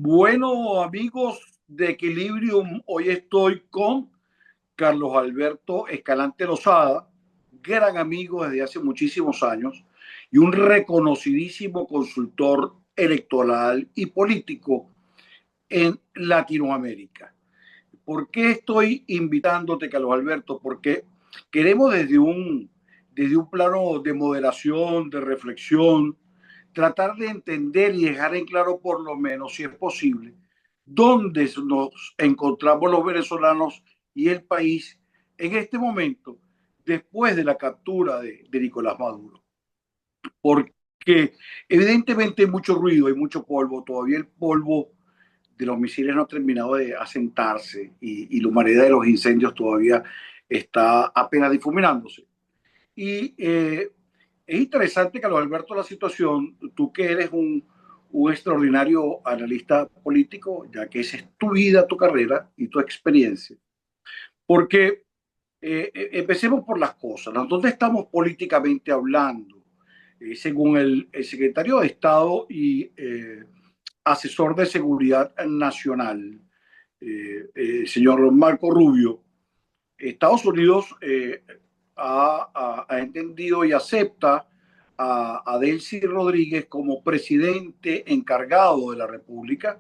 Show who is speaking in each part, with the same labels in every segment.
Speaker 1: Bueno, amigos de Equilibrium, hoy estoy con Carlos Alberto Escalante Lozada, gran amigo desde hace muchísimos años y un reconocidísimo consultor electoral y político en Latinoamérica. ¿Por qué estoy invitándote, Carlos Alberto? Porque queremos desde un plano de moderación, de reflexión, tratar de entender y dejar en claro, por lo menos, si es posible, dónde nos encontramos los venezolanos y el país en este momento, después de la captura de Nicolás Maduro. Porque evidentemente hay mucho ruido, hay mucho polvo, todavía el polvo de los misiles no ha terminado de asentarse y la humareda de los incendios todavía está apenas difuminándose. Y es interesante, Carlos Alberto, la situación, tú que eres un extraordinario analista político, ya que esa es tu vida, tu carrera y tu experiencia, porque empecemos por las cosas, ¿no? ¿Dónde estamos políticamente hablando? Según el secretario de Estado y asesor de seguridad nacional, señor Marco Rubio, Estados Unidos ha entendido y acepta a Delcy Rodríguez como presidente encargado de la República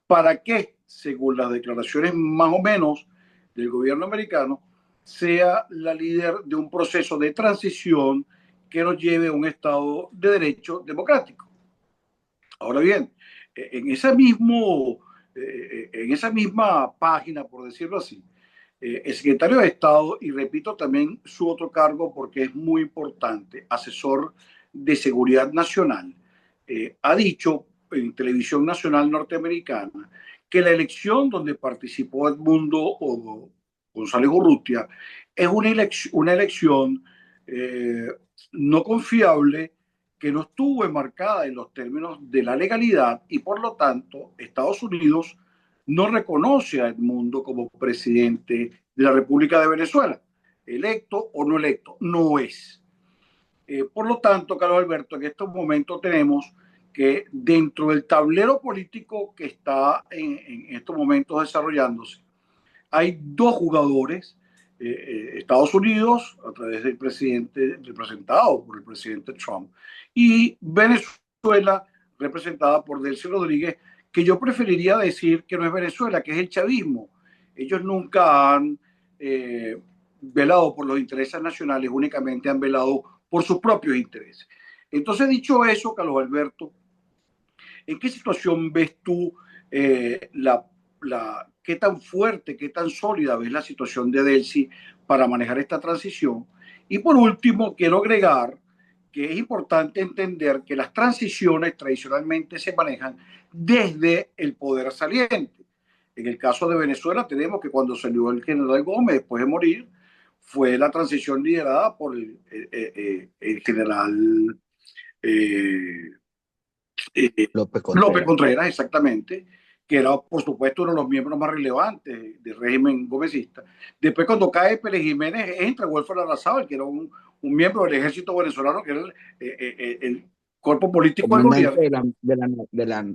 Speaker 1: para que, según las declaraciones más o menos del gobierno americano, sea la líder de un proceso de transición que nos lleve a un Estado de derecho democrático. Ahora bien, en, ese mismo, en esa misma página, por decirlo así, el secretario de Estado, y repito también su otro cargo porque es muy importante, asesor de seguridad nacional, ha dicho en televisión nacional norteamericana que la elección donde participó Edmundo o González Urrutia es una elección eh, no confiable, que no estuvo enmarcada en los términos de la legalidad y por lo tanto Estados Unidos no reconoce a Edmundo como presidente de la República de Venezuela, electo o no electo, no es. Por lo tanto, Carlos Alberto, en estos momentos tenemos que dentro del tablero político que está en estos momentos desarrollándose, hay dos jugadores, Estados Unidos, a través del presidente, representado por el presidente Trump, y Venezuela, representada por Delcy Rodríguez, que yo preferiría decir que no es Venezuela, que es el chavismo. Ellos nunca han velado por los intereses nacionales, únicamente han velado por sus propios intereses. Entonces, dicho eso, Carlos Alberto, ¿en qué situación ves tú qué tan fuerte, qué tan sólida ves la situación de Delcy para manejar esta transición? Y por último, quiero agregar que es importante entender que las transiciones tradicionalmente se manejan desde el poder saliente. En el caso de Venezuela tenemos que cuando salió el general Gómez, después de morir, fue la transición liderada por el general eh,
Speaker 2: López
Speaker 1: López
Speaker 2: Contreras.
Speaker 1: Contreras, exactamente, que era, por supuesto, uno de los miembros más relevantes del régimen gomecista. Después, cuando cae Pérez Jiménez, entra Wolfram Arrazábal, que era un miembro del ejército venezolano, que era el cuerpo político del
Speaker 2: Comandante
Speaker 1: gobierno.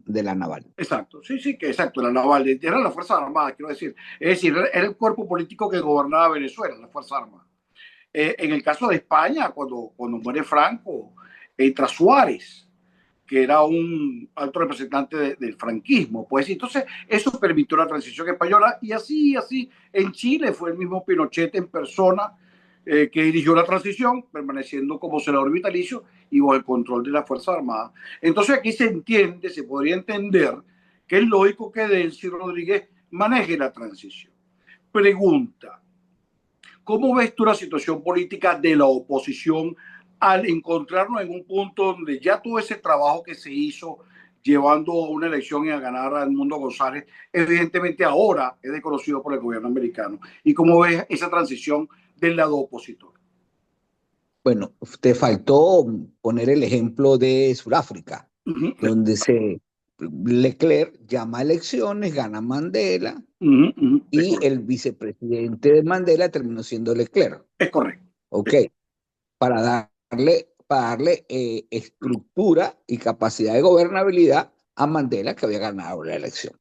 Speaker 2: de la naval.
Speaker 1: Exacto, sí, sí, que exacto, la naval, era la Fuerza Armada, quiero decir. Es decir, era el cuerpo político que gobernaba Venezuela, la Fuerza Armada. En el caso de España, cuando muere Franco, entra Suárez, que era un alto representante del franquismo. Pues entonces eso permitió la transición española y así en Chile fue el mismo Pinochet en persona que dirigió la transición, permaneciendo como senador vitalicio y bajo el control de las Fuerzas Armadas. Entonces aquí se entiende, se podría entender que es lógico que Delcy Rodríguez maneje la transición. Pregunta, ¿cómo ves tú la situación política de la oposición al encontrarnos en un punto donde ya todo ese trabajo que se hizo llevando a una elección y a ganar a Edmundo González, evidentemente ahora es desconocido por el gobierno americano? ¿Y cómo ves esa transición del lado opositor?
Speaker 2: Bueno, te faltó poner el ejemplo de Sudáfrica,
Speaker 1: Uh -huh,
Speaker 2: donde Leclerc llama a elecciones, gana Mandela
Speaker 1: es
Speaker 2: y
Speaker 1: correcto.
Speaker 2: el vicepresidente de Mandela terminó siendo Leclerc.
Speaker 1: Es correcto.
Speaker 2: Ok, para darle estructura y capacidad de gobernabilidad a Mandela, que había ganado la elección.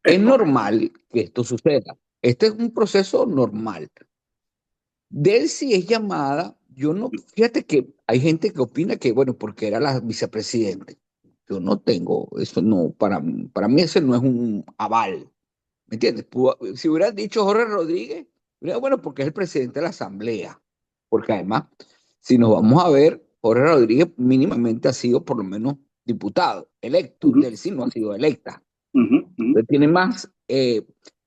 Speaker 1: Es
Speaker 2: Es
Speaker 1: correcto.
Speaker 2: normal que esto suceda. Este es un proceso normal. Delcy es llamada, yo no, fíjate que hay gente que opina que, bueno, porque era la vicepresidente. Yo no tengo, eso no, para mí ese no es un aval, ¿me entiendes? Si hubieran dicho Jorge Rodríguez, bueno, porque es el presidente de la Asamblea, porque además, si nos vamos a ver, Jorge Rodríguez mínimamente ha sido por lo menos diputado, electo,
Speaker 1: Ujú,
Speaker 2: Delcy no ha sido electa.
Speaker 1: ujú, ujú.
Speaker 2: Entonces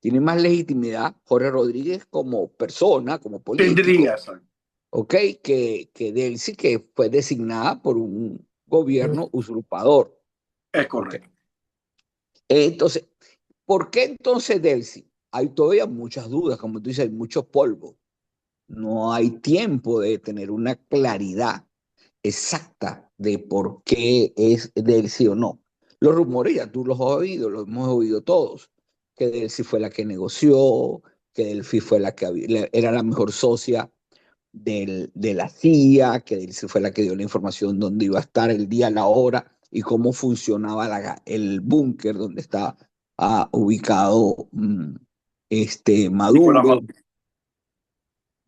Speaker 2: tiene más legitimidad Jorge Rodríguez como persona, como político,
Speaker 1: Tendría esa.
Speaker 2: ¿ok? Que Delcy, que fue designada por un gobierno usurpador,
Speaker 1: Es
Speaker 2: ¿ok?
Speaker 1: correcto.
Speaker 2: Entonces, ¿por qué entonces Delcy? Hay todavía muchas dudas, como tú dices, hay mucho polvo. No hay tiempo de tener una claridad exacta de por qué es Delcy o no. Los rumores ya tú los has oído, los hemos oído todos, que Delcy fue la que negoció, que Delcy fue la que era la mejor socia de la CIA, que Delcy fue la que dio la información dónde iba a estar el día, la hora y cómo funcionaba el búnker donde está ubicado
Speaker 1: Nicolás
Speaker 2: Maduro.
Speaker 1: Maduro.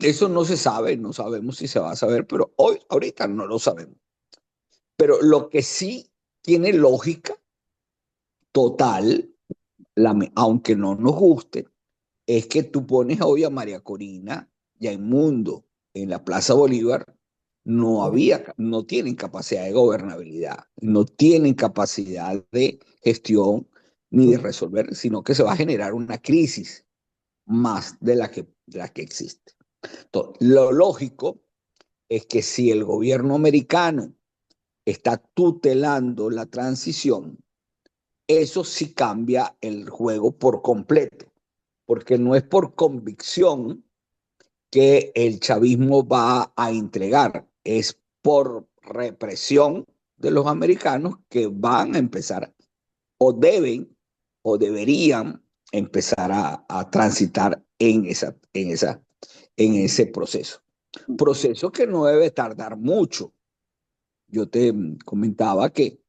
Speaker 2: Eso no se sabe, no sabemos si se va a saber, pero ahorita no lo sabemos. Pero lo que sí tiene lógica total, aunque no nos guste, es que tú pones hoy a María Corina y a Inmundo en la Plaza Bolívar, no tienen capacidad de gobernabilidad, no tienen capacidad de gestión ni de resolver, sino que se va a generar una crisis más de la que existe. Entonces, lo lógico es que si el gobierno americano está tutelando la transición, eso sí cambia el juego por completo, porque no es por convicción que el chavismo va a entregar, es por represión de los americanos que van a empezar o deben o deberían empezar a transitar en ese proceso. Proceso que no debe tardar mucho. Yo te comentaba que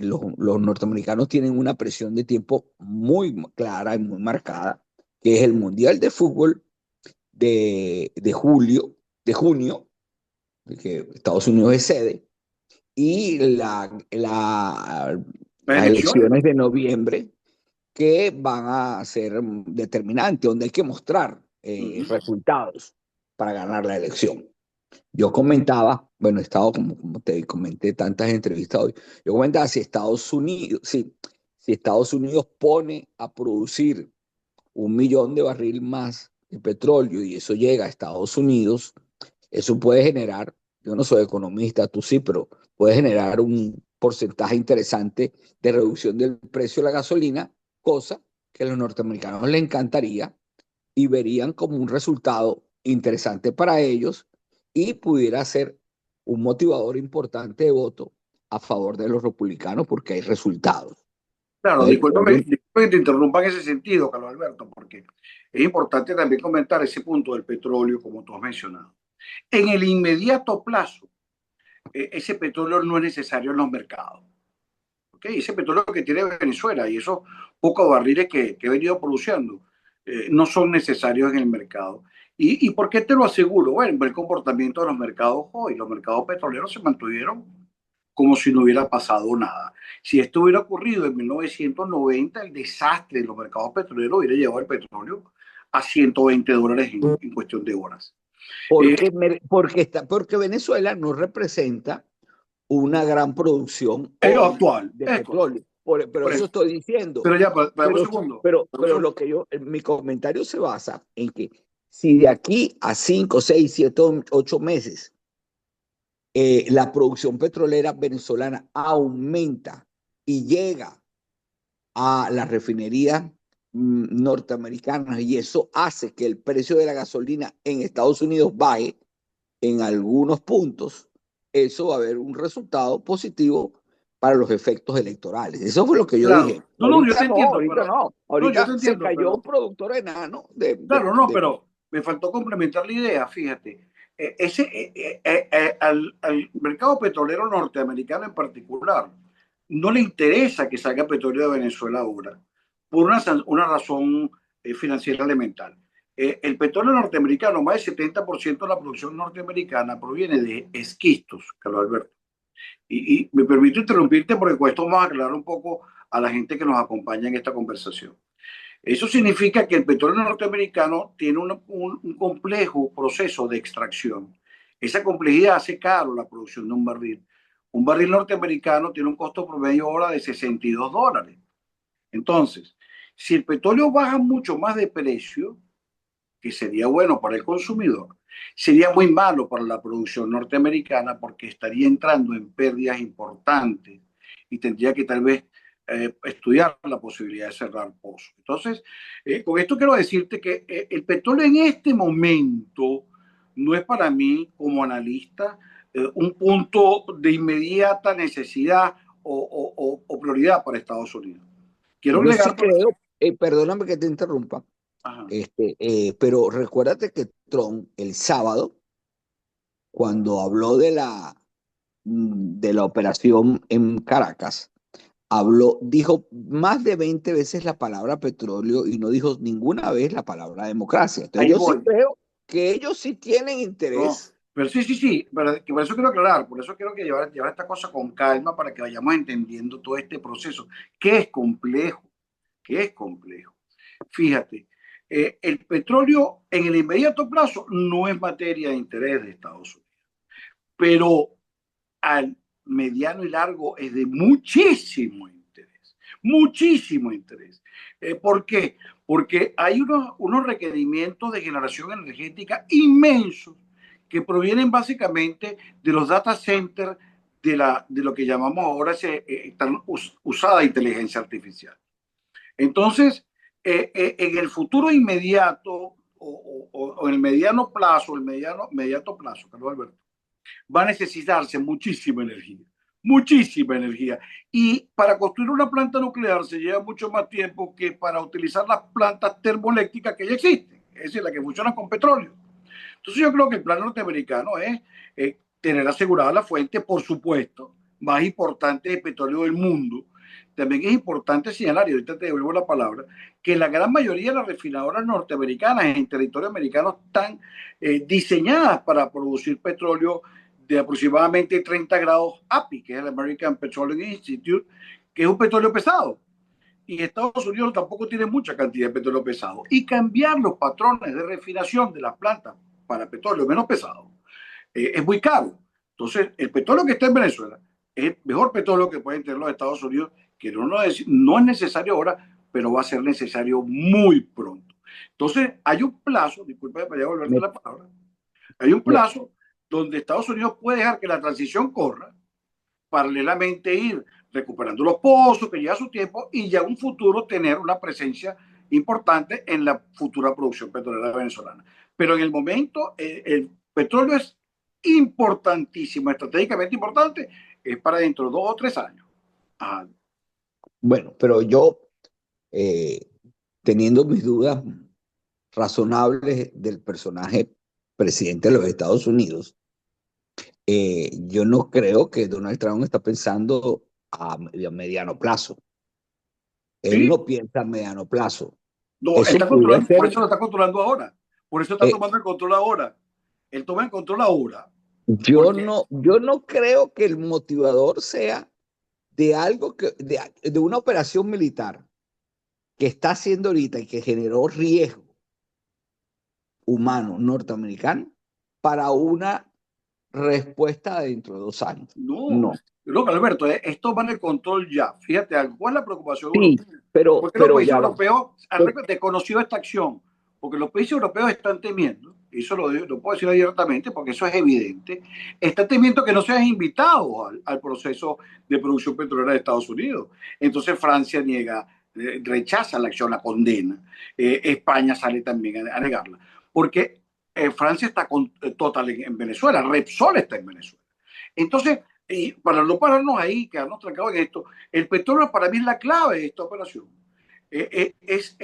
Speaker 2: los norteamericanos tienen una presión de tiempo muy clara y muy marcada, que es el Mundial de Fútbol de junio, de que Estados Unidos es sede, y
Speaker 1: Las
Speaker 2: las
Speaker 1: elecciones, ¿no?
Speaker 2: elecciones de noviembre, que van a ser determinantes, donde hay que mostrar
Speaker 1: Ujú.
Speaker 2: resultados para ganar la elección. Yo comentaba, bueno, he estado, como te comenté, tantas entrevistas hoy, yo comentaba si Estados Unidos pone a producir 1 millón de barril más de petróleo y eso llega a Estados Unidos, eso puede generar, yo no soy economista, tú sí, pero puede generar un porcentaje interesante de reducción del precio de la gasolina, cosa que a los norteamericanos les encantaría y verían como un resultado interesante para ellos y pudiera ser un motivador importante de voto a favor de los republicanos porque hay resultados.
Speaker 1: Claro,
Speaker 2: Entonces,
Speaker 1: disculpe que te interrumpa en ese sentido, Carlos Alberto, porque es importante también comentar ese punto del petróleo, como tú has mencionado. En el inmediato plazo, ese petróleo no es necesario en los mercados. ¿Okay? Ese petróleo que tiene Venezuela y esos pocos barriles que he venido produciendo no son necesarios en el mercado. ¿Y por qué te lo aseguro? Bueno, el comportamiento de los mercados hoy, los mercados petroleros se mantuvieron como si no hubiera pasado nada. Si esto hubiera ocurrido en 1990, el desastre de los mercados petroleros hubiera llevado el petróleo a $120 en cuestión de horas. Eh,
Speaker 2: porque Venezuela no representa una gran producción hoy
Speaker 1: actual,
Speaker 2: de
Speaker 1: es correcto.
Speaker 2: petróleo. Pero
Speaker 1: Por
Speaker 2: eso
Speaker 1: eso.
Speaker 2: estoy diciendo.
Speaker 1: Pero ya, para un
Speaker 2: Pero,
Speaker 1: segundo. Para un
Speaker 2: pero
Speaker 1: segundo.
Speaker 2: lo que mi comentario se basa en que si de aquí a 5, 6, 7, 8 meses la producción petrolera venezolana aumenta y llega a las refinerías norteamericanas y eso hace que el precio de la gasolina en Estados Unidos baje en algunos puntos, eso va a haber un resultado positivo para los efectos electorales. Eso fue lo que yo
Speaker 1: Claro.
Speaker 2: dije.
Speaker 1: No, no, yo te entiendo,
Speaker 2: Ahorita
Speaker 1: pero.
Speaker 2: no.
Speaker 1: No, yo te
Speaker 2: Ahorita se
Speaker 1: entiendo,
Speaker 2: cayó
Speaker 1: pero.
Speaker 2: un productor enano
Speaker 1: Claro, no, pero me faltó complementar la idea, fíjate. Al mercado petrolero norteamericano en particular, no le interesa que salga petróleo de Venezuela ahora, por una razón financiera elemental. El petróleo norteamericano, más del 70% de la producción norteamericana proviene de esquistos, Carlos Alberto. Y me permito interrumpirte porque con esto vamos a aclarar un poco a la gente que nos acompaña en esta conversación. Eso significa que el petróleo norteamericano tiene un complejo proceso de extracción. Esa complejidad hace caro la producción de un barril. Un barril norteamericano tiene un costo promedio ahora de $62. Entonces, si el petróleo baja mucho más de precio, que sería bueno para el consumidor, sería muy malo para la producción norteamericana porque estaría entrando en pérdidas importantes y tendría que tal vez estudiar la posibilidad de cerrar pozos. Entonces, con esto quiero decirte que el petróleo en este momento no es para mí como analista un punto de inmediata necesidad o prioridad para Estados Unidos. Quiero
Speaker 2: Yo sí
Speaker 1: agregar,
Speaker 2: creo, perdóname que te interrumpa,
Speaker 1: ajá,
Speaker 2: pero recuérdate que Trump el sábado, cuando habló de la operación en Caracas, dijo más de 20 veces la palabra petróleo y no dijo ninguna vez la palabra democracia. Entonces
Speaker 1: ahí
Speaker 2: yo sí
Speaker 1: voy.
Speaker 2: creo que ellos sí tienen
Speaker 1: No,
Speaker 2: interés.
Speaker 1: pero sí, sí, sí, pero que por eso quiero aclarar, por eso quiero que llevar esta cosa con calma para que vayamos entendiendo todo este proceso, que es complejo, que es complejo. Fíjate, el petróleo en el inmediato plazo no es materia de interés de Estados Unidos, pero al mediano y largo es de muchísimo interés. ¿Por qué? Porque hay unos requerimientos de generación energética inmensos que provienen básicamente de los data centers de lo que llamamos ahora tan usada inteligencia artificial. Entonces, en el futuro inmediato o en el mediano plazo, mediato plazo, Carlos Alberto, va a necesitarse muchísima energía. Y para construir una planta nuclear se lleva mucho más tiempo que para utilizar las plantas termoeléctricas que ya existen, es decir, las que funcionan con petróleo. Entonces yo creo que el plan norteamericano es tener asegurada la fuente, por supuesto, más importante de petróleo del mundo. También es importante señalar, y ahorita te devuelvo la palabra, que la gran mayoría de las refinadoras norteamericanas en territorio americano están diseñadas para producir petróleo de aproximadamente 30 grados API, que es el American Petroleum Institute, que es un petróleo pesado. Y Estados Unidos tampoco tiene mucha cantidad de petróleo pesado. Y cambiar los patrones de refinación de las plantas para petróleo menos pesado es muy caro. Entonces, el petróleo que está en Venezuela es el mejor petróleo que pueden tener los Estados Unidos, que no es necesario ahora, pero va a ser necesario muy pronto. Entonces, hay un plazo, disculpa para ya volverte
Speaker 2: Me-
Speaker 1: la palabra, hay un
Speaker 2: me-
Speaker 1: plazo donde Estados Unidos puede dejar que la transición corra, paralelamente ir recuperando los pozos que lleva su tiempo y ya en un futuro tener una presencia importante en la futura producción petrolera venezolana. Pero en el momento el petróleo es importantísimo, estratégicamente importante, es para dentro de 2 o 3 años. Ajá.
Speaker 2: bueno, pero yo, eh, teniendo mis dudas razonables del personaje presidente de los Estados Unidos, yo no creo que Donald Trump está pensando a mediano plazo. Él
Speaker 1: Sí,
Speaker 2: no piensa a mediano plazo.
Speaker 1: no,
Speaker 2: Eso
Speaker 1: está
Speaker 2: pudiera
Speaker 1: controlando, por
Speaker 2: ser.
Speaker 1: eso lo está controlando ahora, por eso está
Speaker 2: eh,
Speaker 1: tomando el control ahora. Él toma el control ahora, porque
Speaker 2: yo no creo que el motivador sea de algo de una operación militar que está haciendo ahorita y que generó riesgo humano norteamericano para una respuesta dentro de 2 años.
Speaker 1: no,
Speaker 2: No.
Speaker 1: no, Alberto, esto va en el control ya. Fíjate, ¿cuál es la preocupación
Speaker 2: Sí,
Speaker 1: europea?
Speaker 2: pero,
Speaker 1: Porque los
Speaker 2: pero
Speaker 1: países
Speaker 2: ya va.
Speaker 1: europeos han
Speaker 2: Pero-
Speaker 1: desconocido esta acción, porque los países europeos están temiendo, y eso lo puedo decir abiertamente porque eso es evidente, están temiendo que no sean invitados al proceso de producción petrolera de Estados Unidos. Entonces Francia niega, rechaza la acción, la condena. España sale también a negarla, porque Francia está con Total en Venezuela, Repsol está en Venezuela. Entonces, y para no pararnos ahí, quedarnos trancados en esto, el petróleo para mí es la clave de esta operación. Es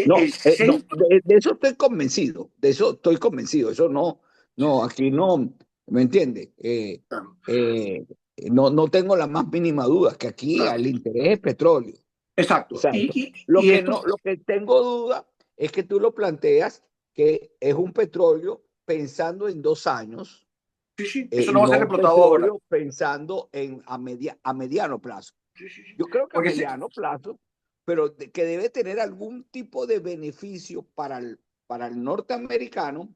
Speaker 2: no,
Speaker 1: el
Speaker 2: no,
Speaker 1: centro.
Speaker 2: de eso estoy convencido, de eso estoy convencido, eso no, no, aquí no, ¿me entiende?
Speaker 1: Claro.
Speaker 2: No tengo la más mínima duda que aquí
Speaker 1: Claro.
Speaker 2: el interés es petróleo.
Speaker 1: Exacto.
Speaker 2: Exacto.
Speaker 1: Y esto,
Speaker 2: Lo que tengo duda es que tú lo planteas que es un petróleo pensando en 2 años,
Speaker 1: sí, sí, eso no va a
Speaker 2: no
Speaker 1: ser
Speaker 2: un
Speaker 1: explotado ahora.
Speaker 2: petróleo pensando a mediano plazo.
Speaker 1: Sí, sí, sí.
Speaker 2: Yo creo que a
Speaker 1: Porque
Speaker 2: mediano plazo, pero que debe tener algún tipo de beneficio para el norteamericano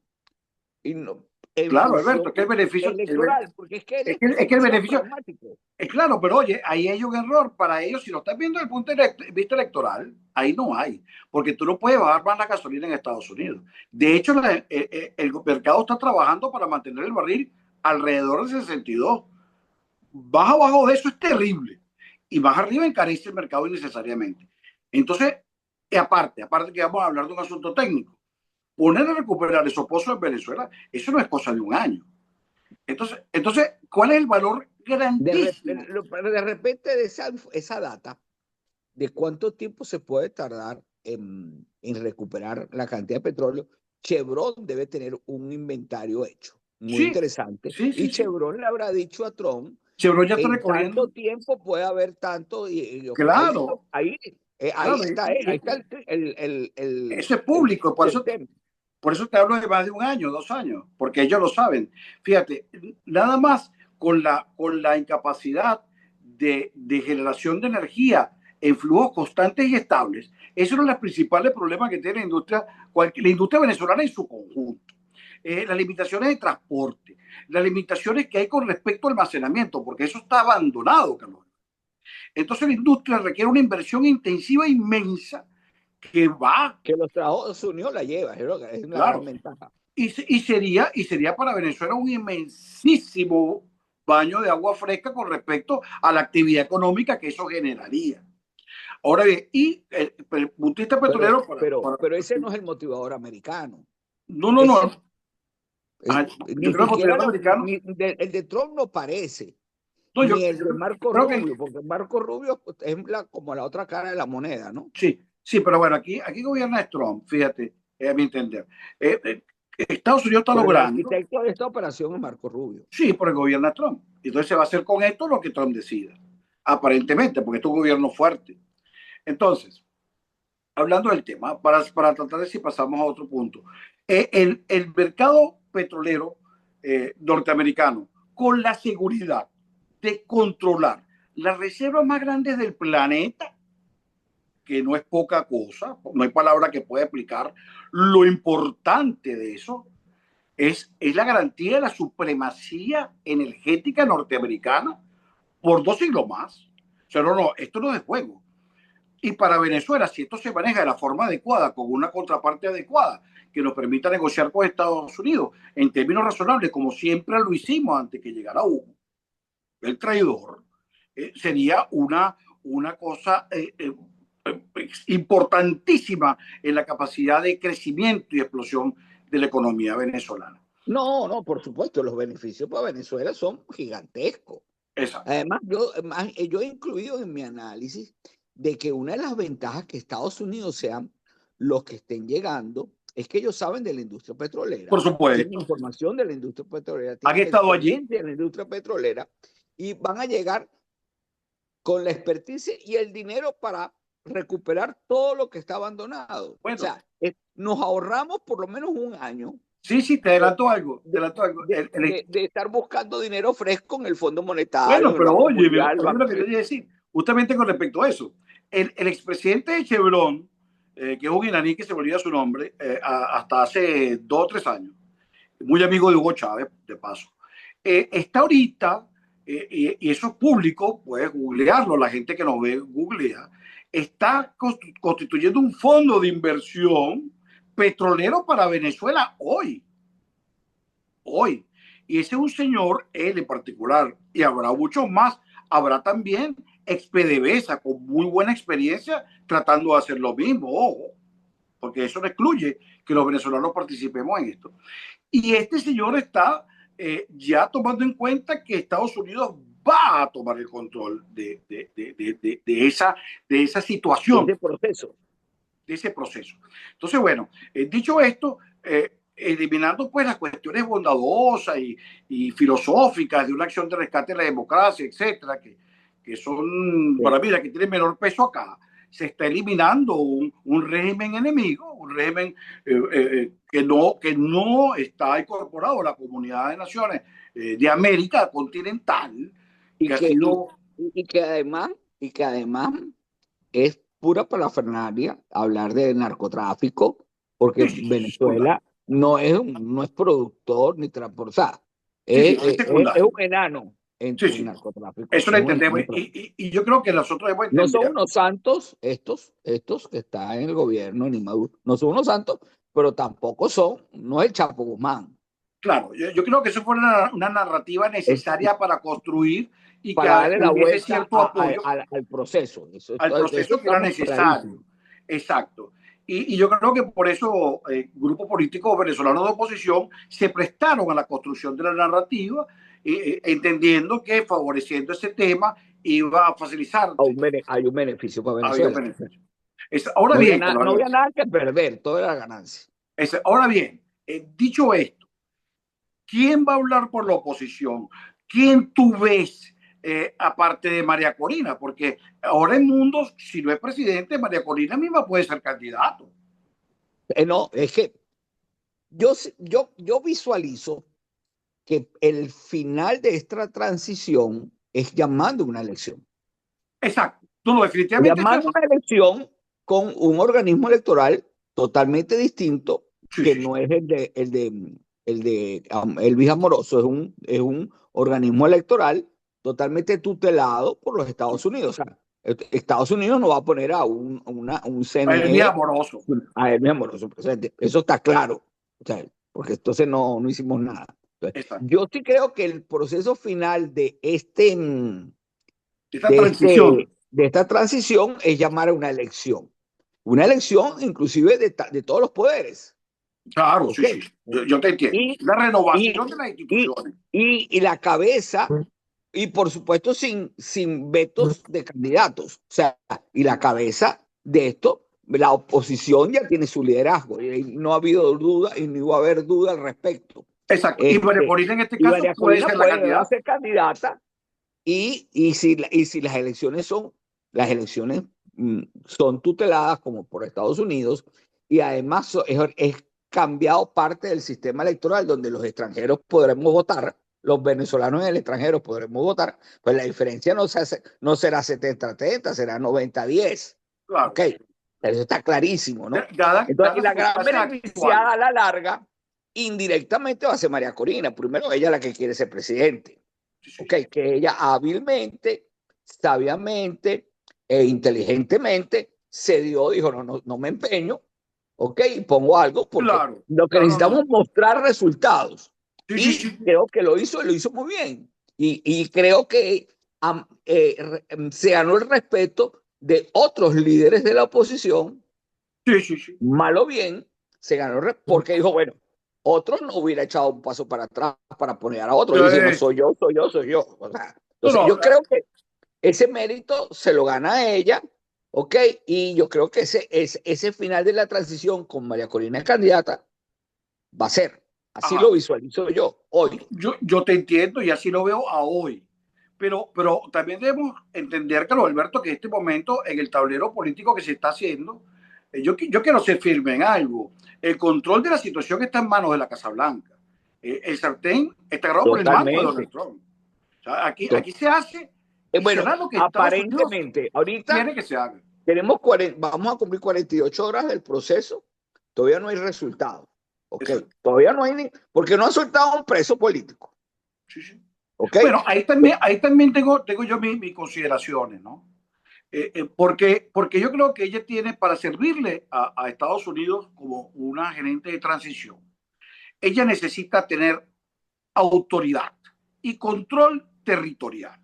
Speaker 2: y no, en
Speaker 1: claro, Alberto,
Speaker 2: función
Speaker 1: es que el beneficio,
Speaker 2: electoral, porque es que él es
Speaker 1: es que el
Speaker 2: demasiado
Speaker 1: beneficio,
Speaker 2: pragmático.
Speaker 1: es claro, pero oye, ahí hay un error para ellos. Si lo estás viendo desde el punto de vista electoral, ahí no hay, porque tú no puedes bajar más la gasolina en Estados Unidos. De hecho, el mercado está trabajando para mantener el barril alrededor de 62. Más abajo de eso es terrible. Y más arriba encarece el mercado innecesariamente. Entonces, aparte que vamos a hablar de un asunto técnico, poner a recuperar esos pozos en Venezuela, eso no es cosa de un año. Entonces, ¿cuál es el valor grandísimo?
Speaker 2: De repente de esa data, ¿de cuánto tiempo se puede tardar en recuperar la cantidad de petróleo? Chevron debe tener un inventario hecho, muy
Speaker 1: Sí,
Speaker 2: interesante,
Speaker 1: sí,
Speaker 2: y
Speaker 1: sí, sí.
Speaker 2: Chevron le habrá dicho a Trump,
Speaker 1: Chevron ya está
Speaker 2: en tanto
Speaker 1: recogiendo.
Speaker 2: tiempo puede haber tanto,
Speaker 1: Claro,
Speaker 2: ahí
Speaker 1: claro.
Speaker 2: está él, ahí está
Speaker 1: Eso es público,
Speaker 2: el tema.
Speaker 1: por eso te hablo de más de un año, 2 años, porque ellos lo saben. Fíjate, nada más con la incapacidad de generación de energía en flujos constantes y estables, eso es uno de los principales problemas que tiene la industria venezolana en su conjunto. Las limitaciones de transporte, las limitaciones que hay con respecto al almacenamiento, porque eso está abandonado, Carlos. Entonces la industria requiere una inversión intensiva inmensa que va,
Speaker 2: Que los Estados Unidos la lleva, es una
Speaker 1: claro,
Speaker 2: gran ventaja.
Speaker 1: y sería para Venezuela un inmensísimo baño de agua fresca con respecto a la actividad económica que eso generaría. Ahora bien, el puntista petrolero
Speaker 2: Pero ese no es el motivador americano.
Speaker 1: no, no,
Speaker 2: Ese,
Speaker 1: no. Ah, yo
Speaker 2: ni
Speaker 1: creo que el
Speaker 2: siquiera
Speaker 1: motivador americano,
Speaker 2: el de Trump no parece,
Speaker 1: no,
Speaker 2: ni el de
Speaker 1: yo
Speaker 2: Marco
Speaker 1: creo que
Speaker 2: Rubio, porque Marco Rubio es como la otra cara de la moneda, ¿no?
Speaker 1: sí, sí, pero bueno, aquí gobierna Trump, fíjate, a mi entender. Eh, eh, Estados Unidos está
Speaker 2: Pero el
Speaker 1: logrando,
Speaker 2: arquitecto de esta operación es Marco Rubio.
Speaker 1: sí, por el gobierno de Trump. Entonces se va a hacer con esto lo que Trump decida, aparentemente, porque esto es un gobierno fuerte. Entonces, hablando del tema, para tratar de si pasamos a otro punto, el mercado petrolero norteamericano, con la seguridad de controlar las reservas más grandes del planeta, que no es poca cosa, no hay palabra que pueda explicar lo importante de eso, es la garantía de la supremacía energética norteamericana por 2 siglos más. O sea, no, esto no es de juego. Y para Venezuela, si esto se maneja de la forma adecuada, con una contraparte adecuada, que nos permita negociar con Estados Unidos en términos razonables, como siempre lo hicimos antes que llegara Hugo, el traidor, sería una cosa importantísima en la capacidad de crecimiento y explosión de la economía venezolana.
Speaker 2: No, por supuesto, los beneficios para Venezuela son gigantescos.
Speaker 1: Esa.
Speaker 2: Además, yo he incluido en mi análisis de que una de las ventajas que Estados Unidos sean los que estén llegando es que ellos saben de la industria
Speaker 1: Por
Speaker 2: petrolera, tienen
Speaker 1: supuesto.
Speaker 2: información de la industria petrolera,
Speaker 1: Han
Speaker 2: tienen
Speaker 1: estado allí.
Speaker 2: experiencia en la industria petrolera y van a llegar con la expertise y el dinero para recuperar todo lo que está abandonado. O
Speaker 1: Bueno,
Speaker 2: sea, nos ahorramos por lo menos un año
Speaker 1: sí, sí, te
Speaker 2: de,
Speaker 1: adelanto algo. Te adelanto algo.
Speaker 2: de estar buscando dinero fresco en el Fondo Monetario,
Speaker 1: Bueno,
Speaker 2: en el
Speaker 1: pero
Speaker 2: Banco
Speaker 1: oye,
Speaker 2: Mundial,
Speaker 1: oye lo que te voy a decir, justamente con respecto a eso. El expresidente de Chevron, que es un iraní que se me olvida su nombre, hasta hace 2 o 3 años, muy amigo de Hugo Chávez, de paso, está ahorita, y eso es público, puedes googlearlo, la gente que nos ve googlea, está constituyendo un fondo de inversión petrolero para Venezuela hoy. Y ese es un señor, él en particular, y habrá muchos más, habrá también ex PDVSA con muy buena experiencia tratando de hacer lo mismo, ojo, porque eso no excluye que los venezolanos participemos en esto. Y este señor está ya tomando en cuenta que Estados Unidos va a tomar el control de esa situación,
Speaker 2: ese proceso.
Speaker 1: de ese proceso. Entonces, bueno, dicho esto, eliminando pues las cuestiones bondadosas y filosóficas de una acción de rescate de la democracia, etcétera, que son,
Speaker 2: Sí.
Speaker 1: para mí, las que tienen menor peso acá. Se está eliminando un régimen enemigo, un régimen que no está incorporado a la comunidad de naciones de América continental, que
Speaker 2: Y
Speaker 1: ha
Speaker 2: que, y,
Speaker 1: sido...
Speaker 2: y que además es pura parafernalia hablar de narcotráfico, porque
Speaker 1: Sí, sí, sí,
Speaker 2: Venezuela no es productor ni transportador,
Speaker 1: sí, sí, es
Speaker 2: es un
Speaker 1: secundario.
Speaker 2: enano
Speaker 1: Sí,
Speaker 2: en
Speaker 1: sí,
Speaker 2: narcotráfico,
Speaker 1: eso
Speaker 2: es
Speaker 1: lo
Speaker 2: un enano
Speaker 1: entendemos.
Speaker 2: en tráfico.
Speaker 1: Y yo creo que nosotros debemos
Speaker 2: No son
Speaker 1: entender.
Speaker 2: unos santos estos que están en el gobierno, ni Maduro, no son unos santos, pero tampoco no es el Chapo Guzmán.
Speaker 1: Claro, yo creo que eso fue una narrativa
Speaker 2: Es
Speaker 1: necesaria para construir y que
Speaker 2: para darle la
Speaker 1: hubiese
Speaker 2: vuelta
Speaker 1: cierto apoyo
Speaker 2: al proceso.
Speaker 1: al
Speaker 2: Eso
Speaker 1: proceso que era
Speaker 2: estamos clarísimos.
Speaker 1: necesario. Exacto. Y yo creo que por eso grupos políticos venezolanos de oposición se prestaron a la construcción de la narrativa, entendiendo que favoreciendo ese tema iba a facilitar
Speaker 2: Hay un beneficio para
Speaker 1: había un
Speaker 2: Venezuela.
Speaker 1: beneficio. Ahora bien, Carlos
Speaker 2: No había
Speaker 1: Alberto,
Speaker 2: nada que perder, todo era ganancia.
Speaker 1: ahora bien, dicho esto, ¿quién va a hablar por la oposición? ¿Quién tú ves aparte de María Corina? Porque ahora en mundo, si no es presidente, María Corina misma puede ser candidato.
Speaker 2: No, es que yo visualizo que el final de esta transición es llamando una elección.
Speaker 1: Exacto. No, no, definitivamente eso es
Speaker 2: Llamando una elección con un organismo electoral totalmente distinto,
Speaker 1: sí,
Speaker 2: que
Speaker 1: sí, sí.
Speaker 2: no es el de Elvis Amoroso, es un organismo electoral totalmente tutelado por los Estados Unidos. O sea, Estados Unidos no va a poner un
Speaker 1: Es mi
Speaker 2: CNE
Speaker 1: amoroso.
Speaker 2: a Elvis Amoroso presente. Eso está claro. O sea, porque entonces no hicimos nada. Entonces,
Speaker 1: Exacto.
Speaker 2: yo sí creo que el proceso final
Speaker 1: Esta transición.
Speaker 2: de esta transición es llamar a una elección. Una elección inclusive de todos los poderes.
Speaker 1: Claro,
Speaker 2: ¿Ok?
Speaker 1: sí, sí. Yo te entiendo.
Speaker 2: Y,
Speaker 1: La
Speaker 2: y,
Speaker 1: renovación de las
Speaker 2: y,
Speaker 1: instituciones.
Speaker 2: y la cabeza, y por supuesto sin vetos de candidatos. O sea, y la cabeza de esto, la oposición ya tiene su liderazgo. Y no ha habido duda y ni va a haber duda al respecto.
Speaker 1: Exacto. Y María Corina en este
Speaker 2: Y
Speaker 1: caso
Speaker 2: María
Speaker 1: puede
Speaker 2: Corina
Speaker 1: ser la
Speaker 2: puede
Speaker 1: candidata.
Speaker 2: ser candidata y si las elecciones son tuteladas como por Estados Unidos y además es cambiado parte del sistema electoral donde los extranjeros podremos votar, los venezolanos en el extranjero podremos votar, pues la diferencia no será 70-30, será 90-10.
Speaker 1: Claro.
Speaker 2: Ok, eso está clarísimo, ¿no? Entonces,
Speaker 1: Dadas
Speaker 2: y
Speaker 1: las
Speaker 2: la gran
Speaker 1: circunstancias
Speaker 2: beneficiada
Speaker 1: actuales.
Speaker 2: a la larga, indirectamente va a ser María Corina. Primero, ella es la que quiere ser presidente.
Speaker 1: Sí, sí,
Speaker 2: Ok, que ella hábilmente, sabiamente e inteligentemente dijo, no me empeño, ok, y pongo algo porque
Speaker 1: claro.
Speaker 2: lo que
Speaker 1: No, no,
Speaker 2: necesitamos
Speaker 1: no.
Speaker 2: es mostrar resultados.
Speaker 1: Sí, sí,
Speaker 2: Y
Speaker 1: sí.
Speaker 2: creo que lo hizo muy bien. Y creo que se ganó el respeto de otros líderes de la oposición,
Speaker 1: Sí, sí, sí.
Speaker 2: mal o bien, se ganó porque dijo, bueno, otros no hubiera echado un paso para atrás para poner a otro diciendo, soy yo, soy yo, soy yo. O sea,
Speaker 1: No,
Speaker 2: entonces,
Speaker 1: no.
Speaker 2: yo creo que ese mérito se lo gana a ella, ¿ok? Y yo creo que ese final de la transición con María Corina candidata va a ser. Así lo
Speaker 1: Ajá.
Speaker 2: visualizo yo hoy.
Speaker 1: Yo te entiendo y así lo veo a hoy. Pero también debemos entender, Carlos Alberto, que en este momento en el tablero político que se está haciendo, yo quiero ser firme en algo. El control de la situación está en manos de la Casa Blanca. El sartén está agarrado por el mango de Donald
Speaker 2: Totalmente.
Speaker 1: Trump. O sea, aquí se hace y
Speaker 2: Bueno,
Speaker 1: será lo que Estados Unidos
Speaker 2: aparentemente, ahorita
Speaker 1: quiere que se haga.
Speaker 2: vamos a cumplir 48 horas del proceso, todavía no hay resultado, ¿ok?
Speaker 1: Exacto.
Speaker 2: Todavía no hay porque no ha soltado a un preso político,
Speaker 1: Sí, sí.
Speaker 2: ¿ok?
Speaker 1: Bueno, ahí también tengo yo mis consideraciones, ¿no? Porque yo creo que ella tiene para servirle a Estados Unidos como una gerente de transición. Ella necesita tener autoridad y control territorial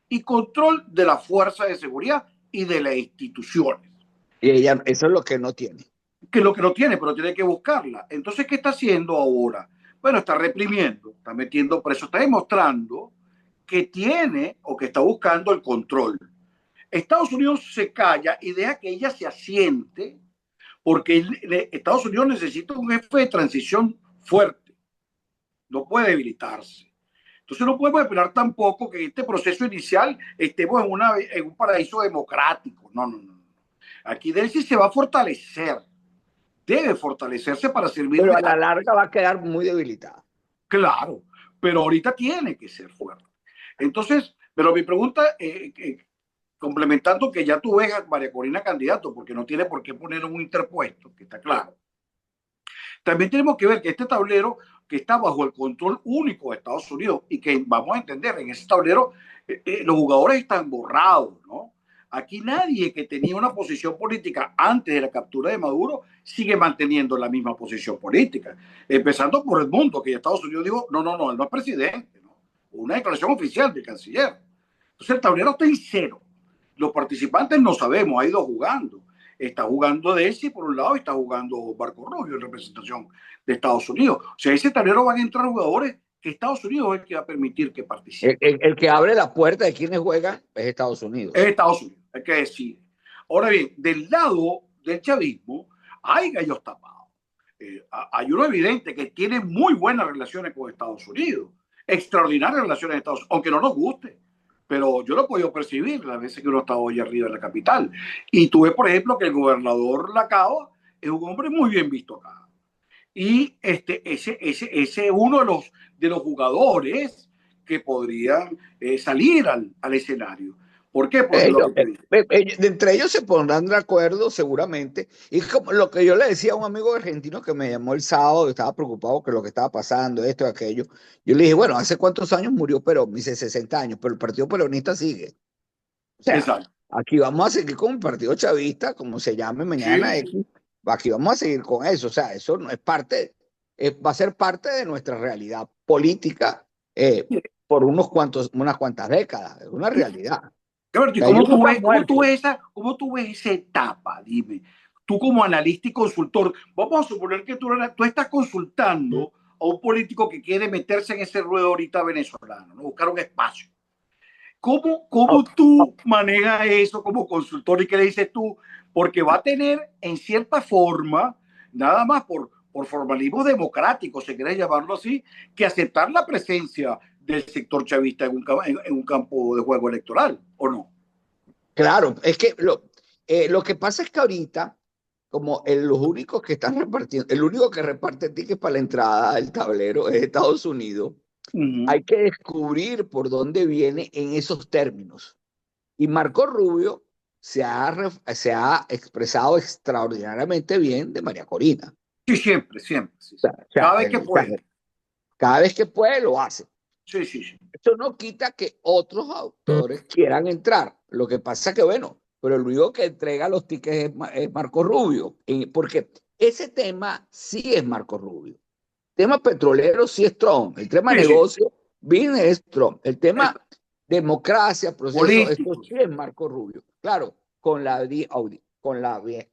Speaker 1: y control de la fuerza de seguridad y de las instituciones,
Speaker 2: Y ella, eso es lo que no tiene.
Speaker 1: que es lo que no tiene, pero tiene que buscarla. Entonces, ¿qué está haciendo ahora? Bueno, está reprimiendo, está metiendo preso, está demostrando que tiene o que está buscando el control. Estados Unidos se calla y deja que ella se asiente porque Estados Unidos necesita un jefe de transición fuerte, no puede debilitarse. Entonces no podemos esperar tampoco que en este proceso inicial estemos en un paraíso democrático. No, no, no. Aquí Delcy se va a fortalecer, debe fortalecerse para servir
Speaker 2: Pero
Speaker 1: de...
Speaker 2: a la larga va a quedar muy debilitada.
Speaker 1: Claro, pero ahorita tiene que ser fuerte. Entonces, pero mi pregunta, complementando que ya tú ves a María Corina candidato, porque no tiene por qué poner un interpuesto, que está claro. También tenemos que ver que este tablero que está bajo el control único de Estados Unidos y que vamos a entender, en ese tablero los jugadores están borrados, ¿no? Aquí nadie que tenía una posición política antes de la captura de Maduro sigue manteniendo la misma posición política. Empezando por el mundo, que Estados Unidos dijo, no, no, no, él no es presidente, ¿no? Una declaración oficial del canciller. Entonces el tablero está en cero. Los participantes no sabemos, ha ido jugando. Está jugando Desi por un lado y está jugando Marco Rubio en representación de Estados Unidos. O sea, ese tablero van a entrar jugadores que Estados Unidos es el que va a permitir que participen.
Speaker 2: El que abre la puerta de quienes juegan es Estados Unidos.
Speaker 1: Es Estados Unidos, hay que decir. Ahora bien, del lado del chavismo hay gallos tapados. Hay uno evidente que tiene muy buenas relaciones con Estados Unidos, extraordinarias relaciones con Estados Unidos, aunque no nos guste. Pero yo lo he podido percibir las veces que uno está hoy arriba en la capital. Y tú ves, por ejemplo, que el gobernador Lacao es un hombre muy bien visto acá. Y ese es uno de los jugadores que podrían salir al escenario. ¿Por qué? Porque lo que te digo.
Speaker 2: Entre ellos se pondrán de acuerdo seguramente. Y como lo que yo le decía a un amigo argentino que me llamó el sábado, estaba preocupado que lo que estaba pasando, esto y aquello. Yo le dije, bueno, ¿hace cuántos años murió Perón? Me dice 60 años, pero el Partido Peronista sigue. O sea,
Speaker 1: Exacto.
Speaker 2: aquí vamos a seguir con el Partido Chavista, como se llame mañana
Speaker 1: Sí,
Speaker 2: X. Aquí vamos a seguir con eso. O sea, eso no es parte, va a ser parte de nuestra realidad política por unas cuantas décadas. Es una realidad.
Speaker 1: Roberto, ¿y
Speaker 2: Sea, ellos no están muertos.
Speaker 1: cómo tú ves esa etapa? Dime, tú como analista y consultor, vamos a suponer que tú estás consultando a un político que quiere meterse en ese ruedo ahorita venezolano, ¿no? Buscar un espacio. ¿Cómo tú manejas eso como consultor y qué le dices tú? Porque va a tener, en cierta forma, nada más por formalismo democrático, si quieres llamarlo así, que aceptar la presencia del sector chavista en un campo de juego electoral, ¿o no?
Speaker 2: Claro, es que lo que pasa es que ahorita, como los únicos que están repartiendo, el único que reparte tickets para la entrada al tablero es Estados Unidos, hay que descubrir por dónde viene en esos términos. Y Marco Rubio se ha expresado extraordinariamente bien de María Corina.
Speaker 1: Sí, siempre, siempre. Sí,
Speaker 2: O
Speaker 1: sí.
Speaker 2: sea,
Speaker 1: Cada vez que puede.
Speaker 2: cada vez que puede lo hace.
Speaker 1: Sí, sí, sí.
Speaker 2: Eso no quita que otros autores quieran entrar. Lo que pasa es que, bueno, pero el único que entrega los tickets es Marco Rubio. Porque ese tema sí es Marco Rubio. El tema petrolero sí es Trump. El tema
Speaker 1: Sí, sí.
Speaker 2: negocio viene es Trump. El tema democracia, proceso, esto
Speaker 1: Políticos.
Speaker 2: sí es Marco Rubio. Claro, con la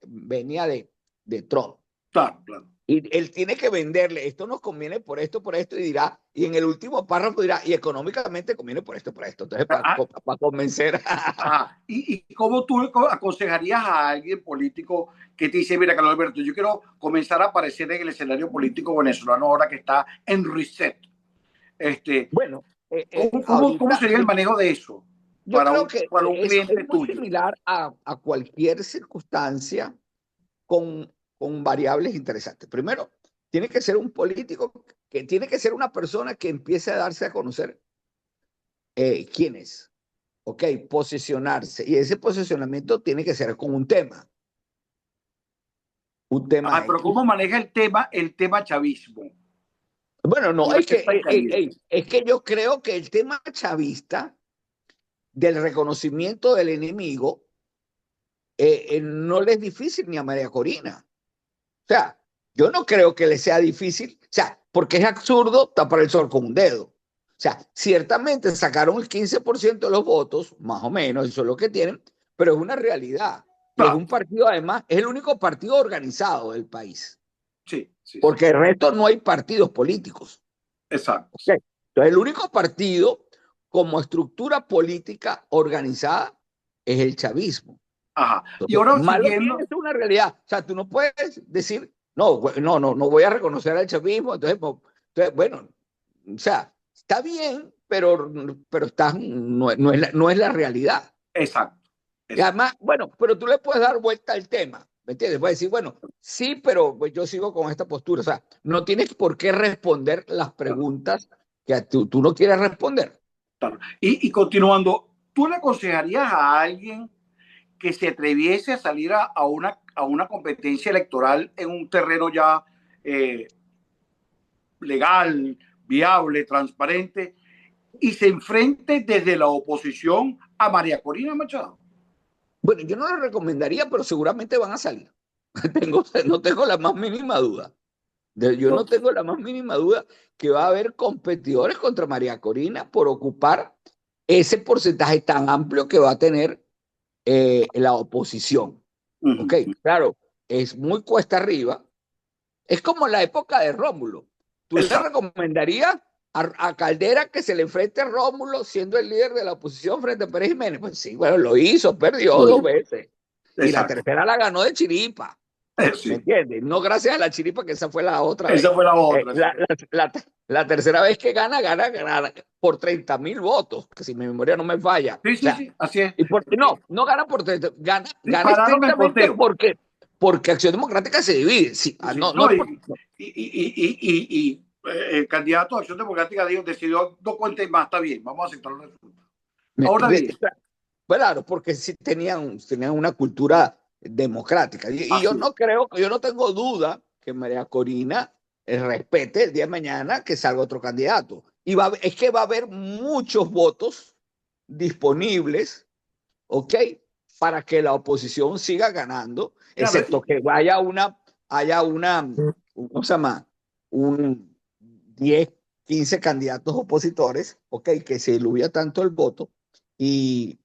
Speaker 2: venia de Trump.
Speaker 1: Claro, claro.
Speaker 2: Y él tiene que venderle, esto nos conviene por esto, y dirá, y en el último párrafo dirá, y económicamente conviene por esto, por esto. Entonces, para convencer.
Speaker 1: ¿Y cómo tú aconsejarías a alguien político que te dice, mira, Carlos Alberto, yo quiero comenzar a aparecer en el escenario político venezolano ahora que está en reset?
Speaker 2: Bueno,
Speaker 1: ¿Cómo sería el manejo de eso
Speaker 2: yo creo que
Speaker 1: para un
Speaker 2: es
Speaker 1: cliente
Speaker 2: muy
Speaker 1: tuyo?
Speaker 2: similar a cualquier circunstancia con variables interesantes. Primero, tiene que ser un político, que tiene que ser una persona que empiece a darse a conocer quién es, ¿ok? Posicionarse. Y ese posicionamiento tiene que ser con un tema. Un tema
Speaker 1: Pero
Speaker 2: X.
Speaker 1: ¿cómo maneja el tema chavismo?
Speaker 2: Bueno, no,
Speaker 1: Ya que está en caliente.
Speaker 2: es que yo creo que el tema chavista del reconocimiento del enemigo no le es difícil ni a María Corina. O sea, yo no creo que le sea difícil, o sea, porque es absurdo tapar el sol con un dedo. O sea, ciertamente sacaron el 15% de los votos, más o menos, eso es lo que tienen, pero es una realidad. Y es un partido, además, es el único partido organizado del país.
Speaker 1: Sí, sí,
Speaker 2: Porque
Speaker 1: sí.
Speaker 2: el resto no hay partidos políticos.
Speaker 1: Exacto.
Speaker 2: ¿Okay? Entonces, el único partido como estructura política organizada es el chavismo.
Speaker 1: Ajá. Y
Speaker 2: Entonces,
Speaker 1: ahora
Speaker 2: malo
Speaker 1: siguiendo.
Speaker 2: tiene es una realidad. O sea, tú no puedes decir no voy a reconocer al chavismo. Entonces, bueno, o sea, está bien, pero no es la realidad.
Speaker 1: Exacto,
Speaker 2: Y
Speaker 1: exacto.
Speaker 2: además, bueno, pero tú le puedes dar vuelta al tema, ¿me entiendes? Puedes decir, bueno, sí, pero pues yo sigo con esta postura. O sea, no tienes por qué responder las
Speaker 1: Claro,
Speaker 2: preguntas que tú no quieres responder.
Speaker 1: claro. Y continuando, ¿tú le aconsejarías a alguien que se atreviese a salir a una competencia electoral en un terreno ya eh, legal, viable, transparente, y se enfrente desde la oposición a María Corina Machado?
Speaker 2: Bueno, yo no lo recomendaría, pero seguramente van a salir. No tengo la más mínima duda. Yo no tengo la más mínima duda que va a haber competidores contra María Corina por ocupar ese porcentaje tan amplio que va a tener la oposición.
Speaker 1: Uh
Speaker 2: Ok,
Speaker 1: -huh.
Speaker 2: claro, es muy cuesta arriba. Es como la época de Rómulo. ¿Tú le
Speaker 1: Exacto,
Speaker 2: recomendarías a Caldera que se le enfrente a Rómulo siendo el líder de la oposición frente a Pérez Jiménez? Pues sí, bueno, lo hizo, perdió dos veces. Y la
Speaker 1: exacto.
Speaker 2: tercera la ganó de chiripa. ¿Me
Speaker 1: Sí,
Speaker 2: entiendes? No gracias a la chiripa, que esa fue la otra
Speaker 1: esa
Speaker 2: vez.
Speaker 1: fue la
Speaker 2: Eh,
Speaker 1: otra.
Speaker 2: la, la, la, la tercera vez que gana por 30.000 votos, que si mi memoria no me falla. O
Speaker 1: Sí, sí,
Speaker 2: sea,
Speaker 1: sí, así es.
Speaker 2: no gana por 30,
Speaker 1: Sí,
Speaker 2: gana
Speaker 1: pararon el
Speaker 2: estrictamente
Speaker 1: conteo.
Speaker 2: porque Acción Democrática se divide. Sí,
Speaker 1: Sí,
Speaker 2: no, no
Speaker 1: no,
Speaker 2: es por, no.
Speaker 1: el candidato a Acción Democrática dijo, decidió 2 cuentas y más, está bien, vamos a aceptar el resultado. Ahora bien,
Speaker 2: Claro, porque sí tenían una cultura democrática. Y yo
Speaker 1: así es.
Speaker 2: no creo, yo no tengo duda que María Corina respete el día de mañana que salga otro candidato. Es que va a haber muchos votos disponibles, ¿ok? Para que la oposición siga ganando,
Speaker 1: Claro,
Speaker 2: excepto que haya una, ¿cómo se llama? Un 10, 15 candidatos opositores, ¿ok? Que se diluya tanto el voto y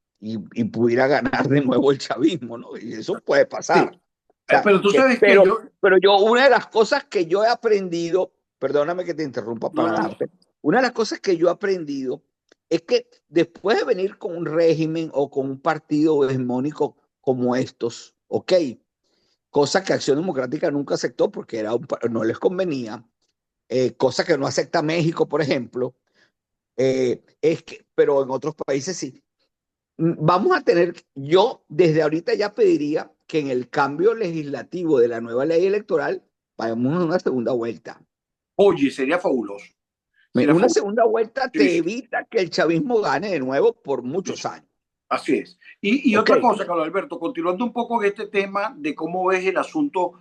Speaker 2: pudiera ganar de nuevo el chavismo, ¿no? Y eso puede
Speaker 1: sí.
Speaker 2: pasar. O sea,
Speaker 1: Pero tú sabes que
Speaker 2: pero,
Speaker 1: yo,
Speaker 2: pero yo, una de las cosas que yo he aprendido, perdóname que te interrumpa
Speaker 1: no,
Speaker 2: para
Speaker 1: no, no.
Speaker 2: darte, una de las cosas que yo he aprendido es que después de venir con un régimen o con un partido hegemónico como estos, ok, cosa que Acción Democrática nunca aceptó porque no les convenía, cosa que no acepta México, por ejemplo, pero en otros países sí. Vamos a tener, yo desde ahorita ya pediría que en el cambio legislativo de la nueva ley electoral vayamos a una segunda vuelta.
Speaker 1: Oye, sería fabuloso. Sería
Speaker 2: Una
Speaker 1: fabuloso.
Speaker 2: segunda vuelta
Speaker 1: Sí,
Speaker 2: te
Speaker 1: sí,
Speaker 2: evita que el chavismo gane de nuevo por
Speaker 1: sí,
Speaker 2: muchos
Speaker 1: sí.
Speaker 2: años.
Speaker 1: Así es. Y
Speaker 2: ¿Ok?
Speaker 1: otra cosa, Carlos Alberto, continuando un poco en este tema de cómo ves el asunto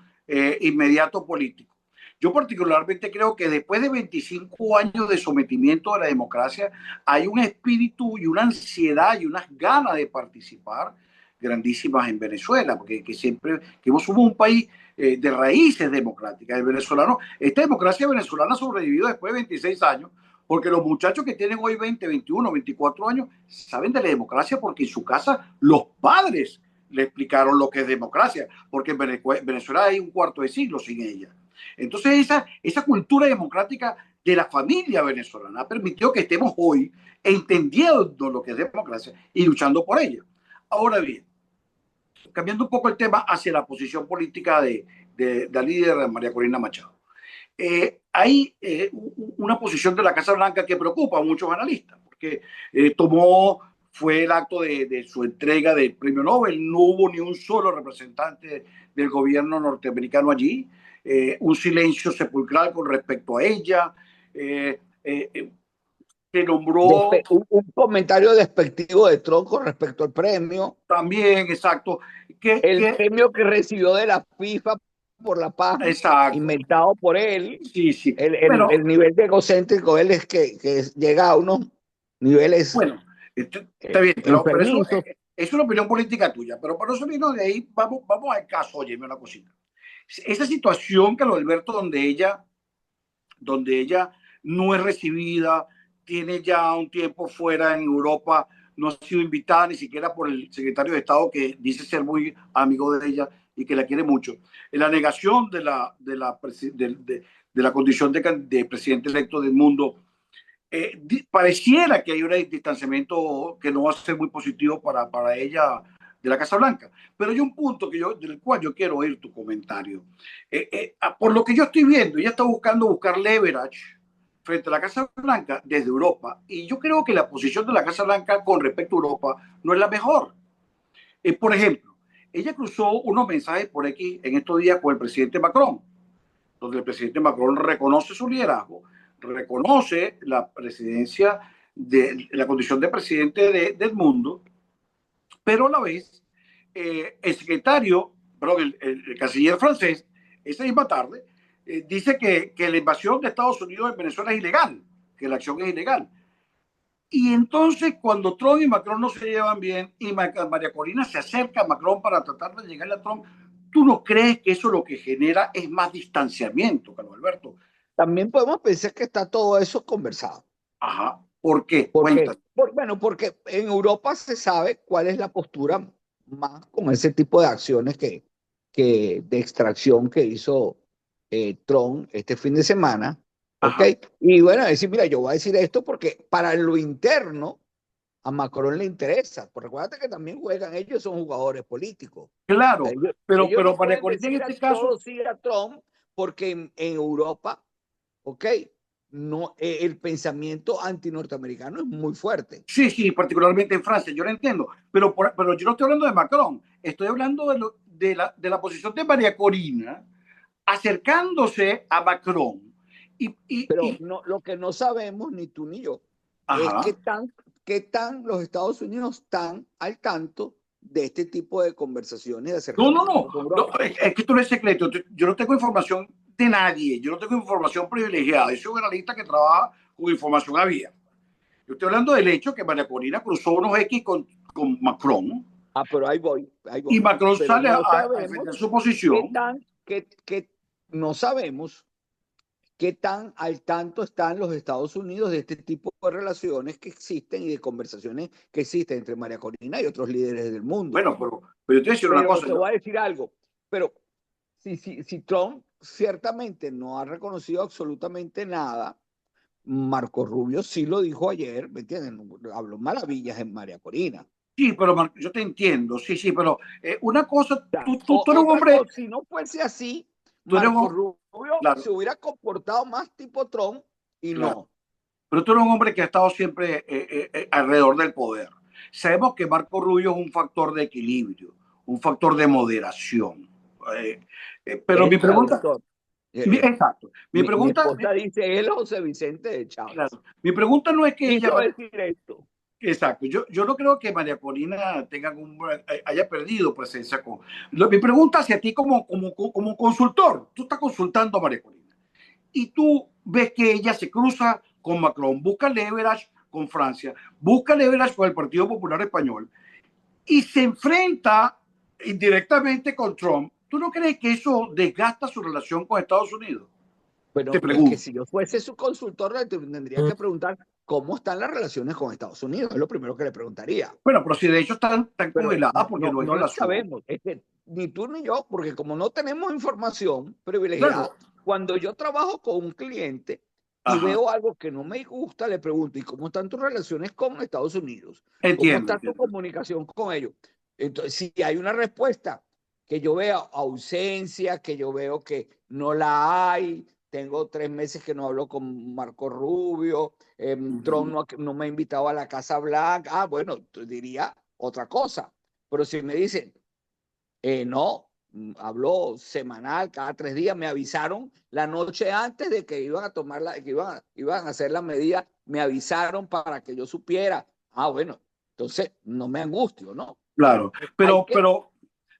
Speaker 1: inmediato político. Yo particularmente creo que después de 25 años de sometimiento a la democracia, hay un espíritu y una ansiedad y unas ganas de participar grandísimas en Venezuela, porque que siempre que somos un país de raíces democráticas. El venezolano, esta democracia venezolana ha sobrevivido después de 26 años, porque los muchachos que tienen hoy 20, 21, 24 años saben de la democracia porque en su casa los padres le explicaron lo que es democracia, porque en Venezuela hay un cuarto de siglo sin ella. Entonces esa cultura democrática de la familia venezolana ha permitido que estemos hoy entendiendo lo que es democracia y luchando por ella. Ahora bien, cambiando un poco el tema hacia la posición política de la líder María Corina Machado. Hay una posición de la Casa Blanca que preocupa a muchos analistas, porque fue el acto de su entrega del premio Nobel, no hubo ni un solo representante del gobierno norteamericano allí, un silencio sepulcral con respecto a ella, eh, eh, se nombró
Speaker 2: Un comentario despectivo de Trump con respecto al premio,
Speaker 1: también, exacto,
Speaker 2: el premio que recibió de la FIFA por la paz,
Speaker 1: exacto,
Speaker 2: inventado por él,
Speaker 1: sí, sí,
Speaker 2: el nivel de egocéntrico de él es que llega a unos niveles
Speaker 1: bueno, está bien, pero eso
Speaker 2: enfermizos.
Speaker 1: es una opinión política tuya, pero por eso vino de ahí, vamos al caso, oye, una cosita. Esa situación, Carlos Alberto, donde ella no es recibida, tiene ya un tiempo fuera en Europa, no ha sido invitada ni siquiera por el secretario de Estado que dice ser muy amigo de ella y que la quiere mucho. En la negación de la condición de presidente electo del mundo, pareciera que hay un distanciamiento que no va a ser muy positivo para ella de la Casa Blanca. Pero hay un punto del cual yo quiero oír tu comentario. Por lo que yo estoy viendo, ella está buscar leverage frente a la Casa Blanca desde Europa. Y yo creo que la posición de la Casa Blanca con respecto a Europa no es la mejor. Por ejemplo, ella cruzó unos mensajes por X en estos días con el presidente Macron, donde el presidente Macron reconoce su liderazgo, reconoce la presidencia de la condición de presidente del mundo, pero a la vez el secretario, perdón, el canciller francés, esa misma tarde, dice que la invasión de Estados Unidos en Venezuela es ilegal, que la acción es ilegal. Y entonces, cuando Trump y Macron no se llevan bien y María Corina se acerca a Macron para tratar de llegarle a Trump, ¿tú no crees que eso lo que genera es más distanciamiento, Carlos Alberto?
Speaker 2: También podemos pensar que está todo eso conversado.
Speaker 1: Ajá. ¿Por qué?
Speaker 2: Porque, bueno, porque en Europa se sabe cuál es la postura más con ese tipo de acciones de extracción que hizo Trump este fin de semana. ¿Ok?
Speaker 1: Ajá.
Speaker 2: Y bueno, decir, mira, yo voy a decir esto porque para lo interno a Macron le interesa. Porque recuerda que también juegan, ellos son jugadores políticos.
Speaker 1: Claro,
Speaker 2: Ellos
Speaker 1: pero
Speaker 2: no
Speaker 1: María
Speaker 2: pueden
Speaker 1: Corina en
Speaker 2: decir a
Speaker 1: este caso,
Speaker 2: todos sí a Trump porque en Europa, ¿ok? No, el pensamiento antinorteamericano es muy fuerte.
Speaker 1: sí, sí, particularmente en Francia, yo lo entiendo, pero yo no estoy hablando de Macron, estoy hablando de la posición de María Corina acercándose a Macron.
Speaker 2: Pero no, lo que no sabemos, ni tú ni yo, es
Speaker 1: Ajá.
Speaker 2: qué tan los Estados Unidos están al tanto de este tipo de conversaciones de
Speaker 1: No, no,
Speaker 2: acercamiento con
Speaker 1: no,
Speaker 2: Europa.
Speaker 1: es que esto no es secreto, yo no tengo información de nadie, yo no tengo información privilegiada, yo soy un analista que trabaja con información abierta. Yo estoy hablando del hecho que María Corina cruzó unos X con Macron
Speaker 2: Ah, pero ahí
Speaker 1: y
Speaker 2: voy.
Speaker 1: Macron
Speaker 2: Pero
Speaker 1: sale
Speaker 2: no
Speaker 1: a defender
Speaker 2: sabemos
Speaker 1: su posición.
Speaker 2: no sabemos qué tan al tanto están los Estados Unidos de este tipo de relaciones que existen y de conversaciones que existen entre María Corina y otros líderes del mundo.
Speaker 1: Bueno, pero yo te voy a decir una
Speaker 2: Pero
Speaker 1: cosa.
Speaker 2: te voy a decir algo, pero si Trump ciertamente no ha reconocido absolutamente nada, Marco Rubio sí lo dijo ayer, ¿me entiendes? Habló maravillas en María Corina.
Speaker 1: Sí, pero yo te entiendo, sí, sí, pero una cosa,
Speaker 2: O sea,
Speaker 1: tú eres un
Speaker 2: otra
Speaker 1: hombre,
Speaker 2: cosa, si no fuese así,
Speaker 1: tú eres
Speaker 2: Marco
Speaker 1: un,
Speaker 2: Rubio se
Speaker 1: claro,
Speaker 2: hubiera comportado más tipo Trump y
Speaker 1: claro,
Speaker 2: no.
Speaker 1: pero tú eres un hombre que ha estado siempre alrededor del poder. Sabemos que Marco Rubio es un factor de equilibrio, un factor de moderación. Pero
Speaker 2: Es
Speaker 1: mi
Speaker 2: el
Speaker 1: pregunta,
Speaker 2: traductor.
Speaker 1: exacto,
Speaker 2: Mi esposa dice él, José Vicente de Chávez.
Speaker 1: claro, mi pregunta no es que ella,
Speaker 2: Quiso decir esto.
Speaker 1: exacto, yo no creo que María Corina haya perdido presencia con. Mi pregunta hacia ti como consultor, tú estás consultando a María Corina y tú ves que ella se cruza con Macron, busca leverage con Francia, busca leverage con el Partido Popular Español y se enfrenta indirectamente con Trump. ¿Tú no crees que eso desgasta su relación con Estados Unidos? Te
Speaker 2: Bueno, es que
Speaker 1: pregunto.
Speaker 2: si yo fuese su consultor, le tendría que preguntar cómo están las relaciones con Estados Unidos. Es lo primero que le preguntaría.
Speaker 1: Bueno, pero si de hecho están
Speaker 2: Pero
Speaker 1: congeladas porque no hay
Speaker 2: no la
Speaker 1: relación.
Speaker 2: sabemos. Es que ni tú ni yo, porque como no tenemos información
Speaker 1: Claro.
Speaker 2: privilegiada, cuando yo trabajo con un cliente y
Speaker 1: Ajá.
Speaker 2: veo algo que no me gusta, le pregunto, ¿y cómo están tus relaciones con Estados Unidos? ¿Cómo
Speaker 1: Entiendo,
Speaker 2: está tu
Speaker 1: entiendo.
Speaker 2: comunicación con ellos? Entonces, si hay una respuesta que yo vea ausencia, que yo veo que no la hay, tengo 3 meses que no hablo con Marco Rubio, Trump no me ha invitado a la Casa Blanca, bueno, diría otra cosa. Pero si me dicen, no, habló semanal, cada 3 días, me avisaron la noche antes de que iban a tomar que iban a hacer la medida, me avisaron para que yo supiera. Ah, bueno, entonces no me angustio, ¿no?
Speaker 1: Claro,
Speaker 2: Hay
Speaker 1: pero,
Speaker 2: que,
Speaker 1: pero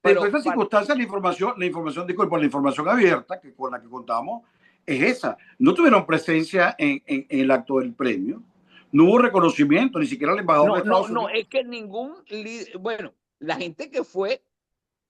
Speaker 1: dentro de
Speaker 2: pero
Speaker 1: esta circunstancia, disculpa, la información abierta con la que contamos es esa. No tuvieron presencia en el acto del premio, no hubo reconocimiento, ni siquiera el embajador de Estados
Speaker 2: no,
Speaker 1: Unidos.
Speaker 2: es que bueno, la gente que fue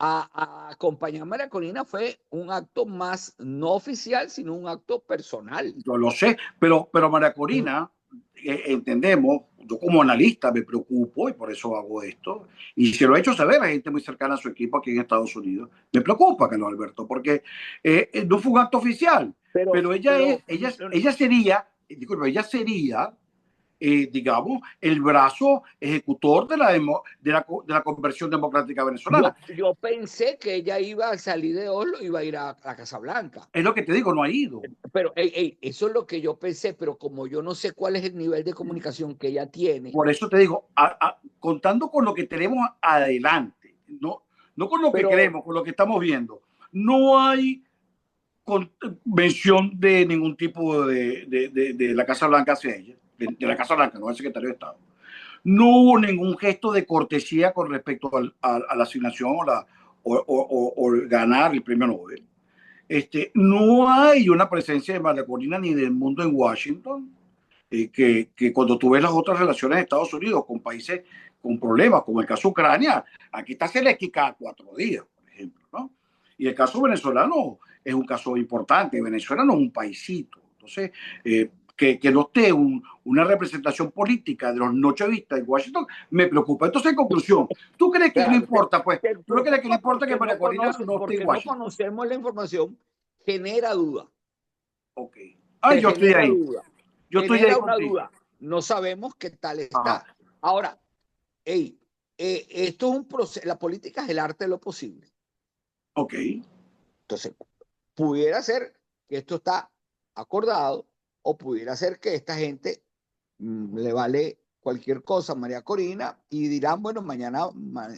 Speaker 2: a acompañar a María Corina fue un acto más no oficial, sino un acto personal.
Speaker 1: Yo lo sé, pero María Corina, entendemos, yo como analista me preocupo y por eso hago esto, y se lo he hecho saber a gente muy cercana a su equipo aquí en Estados Unidos. Me preocupa, Carlos Alberto, porque no fue un acto oficial,
Speaker 2: Pero,
Speaker 1: pero
Speaker 2: pero
Speaker 1: ella sería, disculpe, ella sería digamos, el brazo ejecutor de la conversión democrática venezolana.
Speaker 2: Yo pensé que ella iba a salir de Oslo, iba a ir a la Casa Blanca.
Speaker 1: Es lo que te digo, no ha ido.
Speaker 2: Pero eso es lo que yo pensé, pero como yo no sé cuál es el nivel de comunicación que ella tiene.
Speaker 1: Por eso te digo, contando con lo que tenemos adelante, no con lo que creemos, con lo que estamos viendo, no hay mención de ningún tipo de la Casa Blanca hacia ella, de la Casa Blanca, no el secretario de Estado. No hubo ningún gesto de cortesía con respecto a la asignación o ganar el premio Nobel. No hay una presencia de María Corina ni del mundo en Washington, que cuando tú ves las otras relaciones de Estados Unidos con países con problemas, como el caso Ucrania, aquí está Zelensky cada 4 días, por ejemplo, ¿no? Y el caso venezolano es un caso importante. Venezuela no es un paisito. Entonces, que no esté una representación política de los no chavistas en Washington me preocupa. Entonces, en conclusión, ¿tú crees que no importa? Pues, ¿tú no crees que no importa que María Corina no esté en Washington?
Speaker 2: Porque no conocemos la información, genera duda.
Speaker 1: Ok. Yo estoy ahí.
Speaker 2: Duda. Yo estoy ahí contigo. Duda. No sabemos qué tal está. Ajá. Ahora, esto es un proceso. La política es el arte de lo posible.
Speaker 1: Ok.
Speaker 2: Entonces, pudiera ser que esto está acordado o pudiera ser que esta gente le vale cualquier cosa a María Corina y dirán, bueno, mañana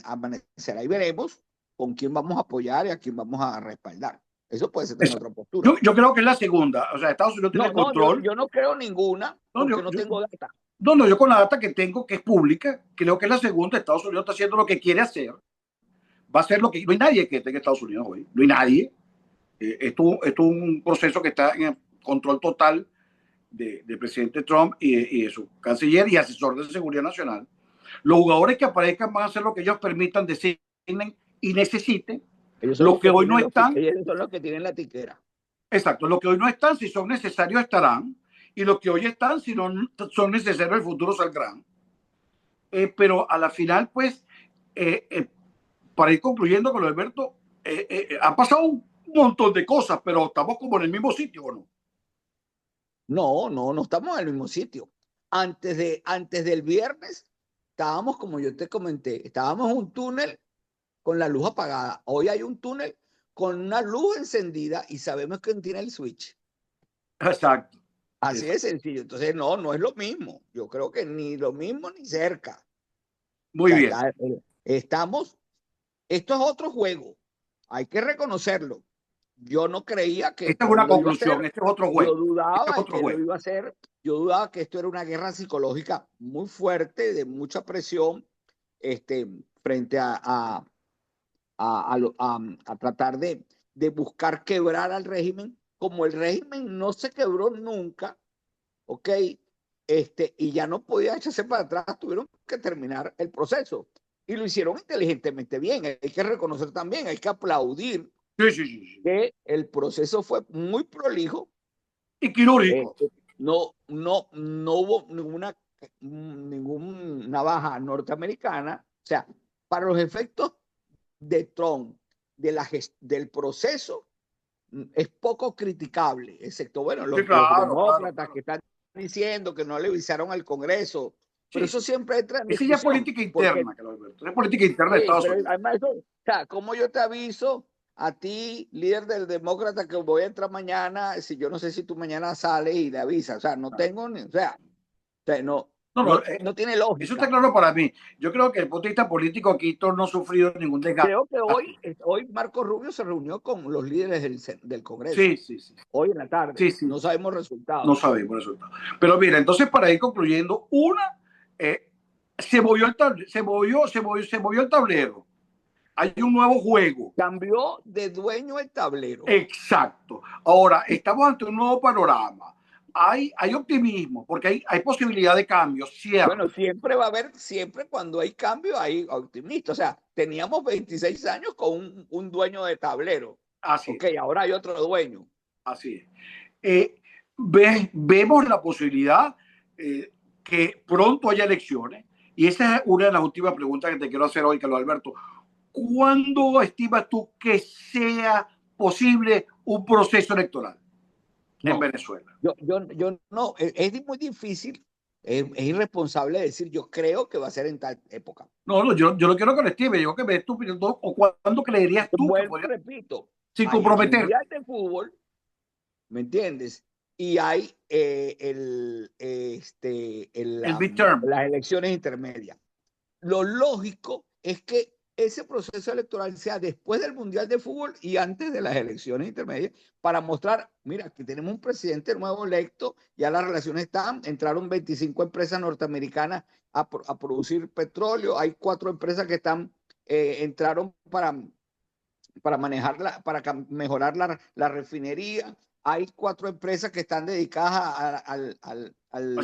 Speaker 2: amanecerá y veremos con quién vamos a apoyar y a quién vamos a respaldar. Eso puede ser también otra postura.
Speaker 1: Yo creo que es la segunda. O sea, Estados Unidos tiene control.
Speaker 2: Yo no creo ninguna porque no tengo data.
Speaker 1: No, yo con la data que tengo, que es pública, creo que es la segunda. Estados Unidos está haciendo lo que quiere hacer. Va a hacer lo que... No hay nadie que esté en Estados Unidos hoy. No hay nadie. Esto es un proceso que está en el control total del presidente Trump y de su canciller y asesor de seguridad nacional. Los jugadores que aparezcan van a hacer lo que ellos permitan, designen y necesiten. Los que hoy no están...
Speaker 2: Ellos son los que tienen la tiquera.
Speaker 1: Exacto. Los que hoy no están, si son necesarios, estarán. Y los que hoy están, si no son necesarios, el futuro saldrán. Pero a la final, pues, para ir concluyendo con lo de Alberto, han pasado un montón de cosas, pero estamos como en el mismo sitio, ¿o no?
Speaker 2: No estamos en el mismo sitio. Antes del viernes, estábamos, como yo te comenté, estábamos en un túnel con la luz apagada. Hoy hay un túnel con una luz encendida y sabemos quién tiene el switch.
Speaker 1: Exacto.
Speaker 2: Así de sencillo. Entonces, no es lo mismo. Yo creo que ni lo mismo ni cerca.
Speaker 1: Muy bien.
Speaker 2: Esto es otro juego. Hay que reconocerlo. Yo no creía que...
Speaker 1: Esta es una conclusión, este es otro juego.
Speaker 2: Yo dudaba que lo iba a hacer. Yo dudaba que esto era una guerra psicológica muy fuerte, de mucha presión, frente a tratar de buscar quebrar al régimen. Como el régimen no se quebró nunca, ¿ok? Y ya no podía echarse para atrás, tuvieron que terminar el proceso. Y lo hicieron inteligentemente bien. Hay que reconocer también, hay que aplaudir que el proceso fue muy prolijo.
Speaker 1: Y quirúrgico.
Speaker 2: No hubo ninguna baja norteamericana. O sea, para los efectos de Trump, del proceso, es poco criticable, excepto, bueno, los demócratas que están diciendo que no le avisaron al Congreso. Pero eso siempre entra en
Speaker 1: discusión. Esa ya es política interna, es política interna de Estados Unidos.
Speaker 2: Además, o sea, ¿cómo yo te aviso a ti, líder del demócrata, que voy a entrar mañana, si yo no sé si tú mañana sales y le avisas? O sea, no tengo ni, o sea no tiene lógica.
Speaker 1: Eso está claro para mí. Yo creo que el punto de vista político aquí no ha sufrido ningún desgaste.
Speaker 2: Creo que hoy Marco Rubio se reunió con los líderes del Congreso.
Speaker 1: Sí.
Speaker 2: Hoy en la tarde. Sí. No sabemos resultados.
Speaker 1: No sabemos resultados. Pero mira, entonces para ir concluyendo, se movió el tablero. Hay un nuevo juego.
Speaker 2: Cambió de dueño el tablero.
Speaker 1: Exacto. Ahora, estamos ante un nuevo panorama. Hay optimismo, porque hay posibilidad de cambio, ¿cierto?
Speaker 2: Bueno, siempre va a haber, cuando hay cambio, hay optimismo. O sea, teníamos 26 años con un dueño de tablero.
Speaker 1: Así
Speaker 2: es. Ahora hay otro dueño.
Speaker 1: Así es. Vemos la posibilidad que pronto haya elecciones, y esa es una de las últimas preguntas que te quiero hacer hoy, Carlos Alberto. ¿Cuándo estimas tú que sea posible un proceso electoral en Venezuela?
Speaker 2: Yo no, es muy difícil Es irresponsable decir, yo creo que va a ser en tal época.
Speaker 1: No, no, yo lo quiero con Steve, digo que me des tu opinión, o cuándo creerías tú que
Speaker 2: Vuelvo y
Speaker 1: podría,
Speaker 2: repito,
Speaker 1: sin
Speaker 2: hay el
Speaker 1: comprometer,
Speaker 2: Mundial de Fútbol, ¿me entiendes? Y hay
Speaker 1: el midterm.
Speaker 2: las elecciones intermedias. Lo lógico es que ese proceso electoral sea después del Mundial de Fútbol y antes de las elecciones intermedias para mostrar, mira, que tenemos un presidente nuevo electo, ya las relaciones están, entraron 25 empresas norteamericanas a producir petróleo, hay 4 empresas que entraron para manejarla, para mejorar la refinería. Hay 4 empresas que están dedicadas
Speaker 1: Al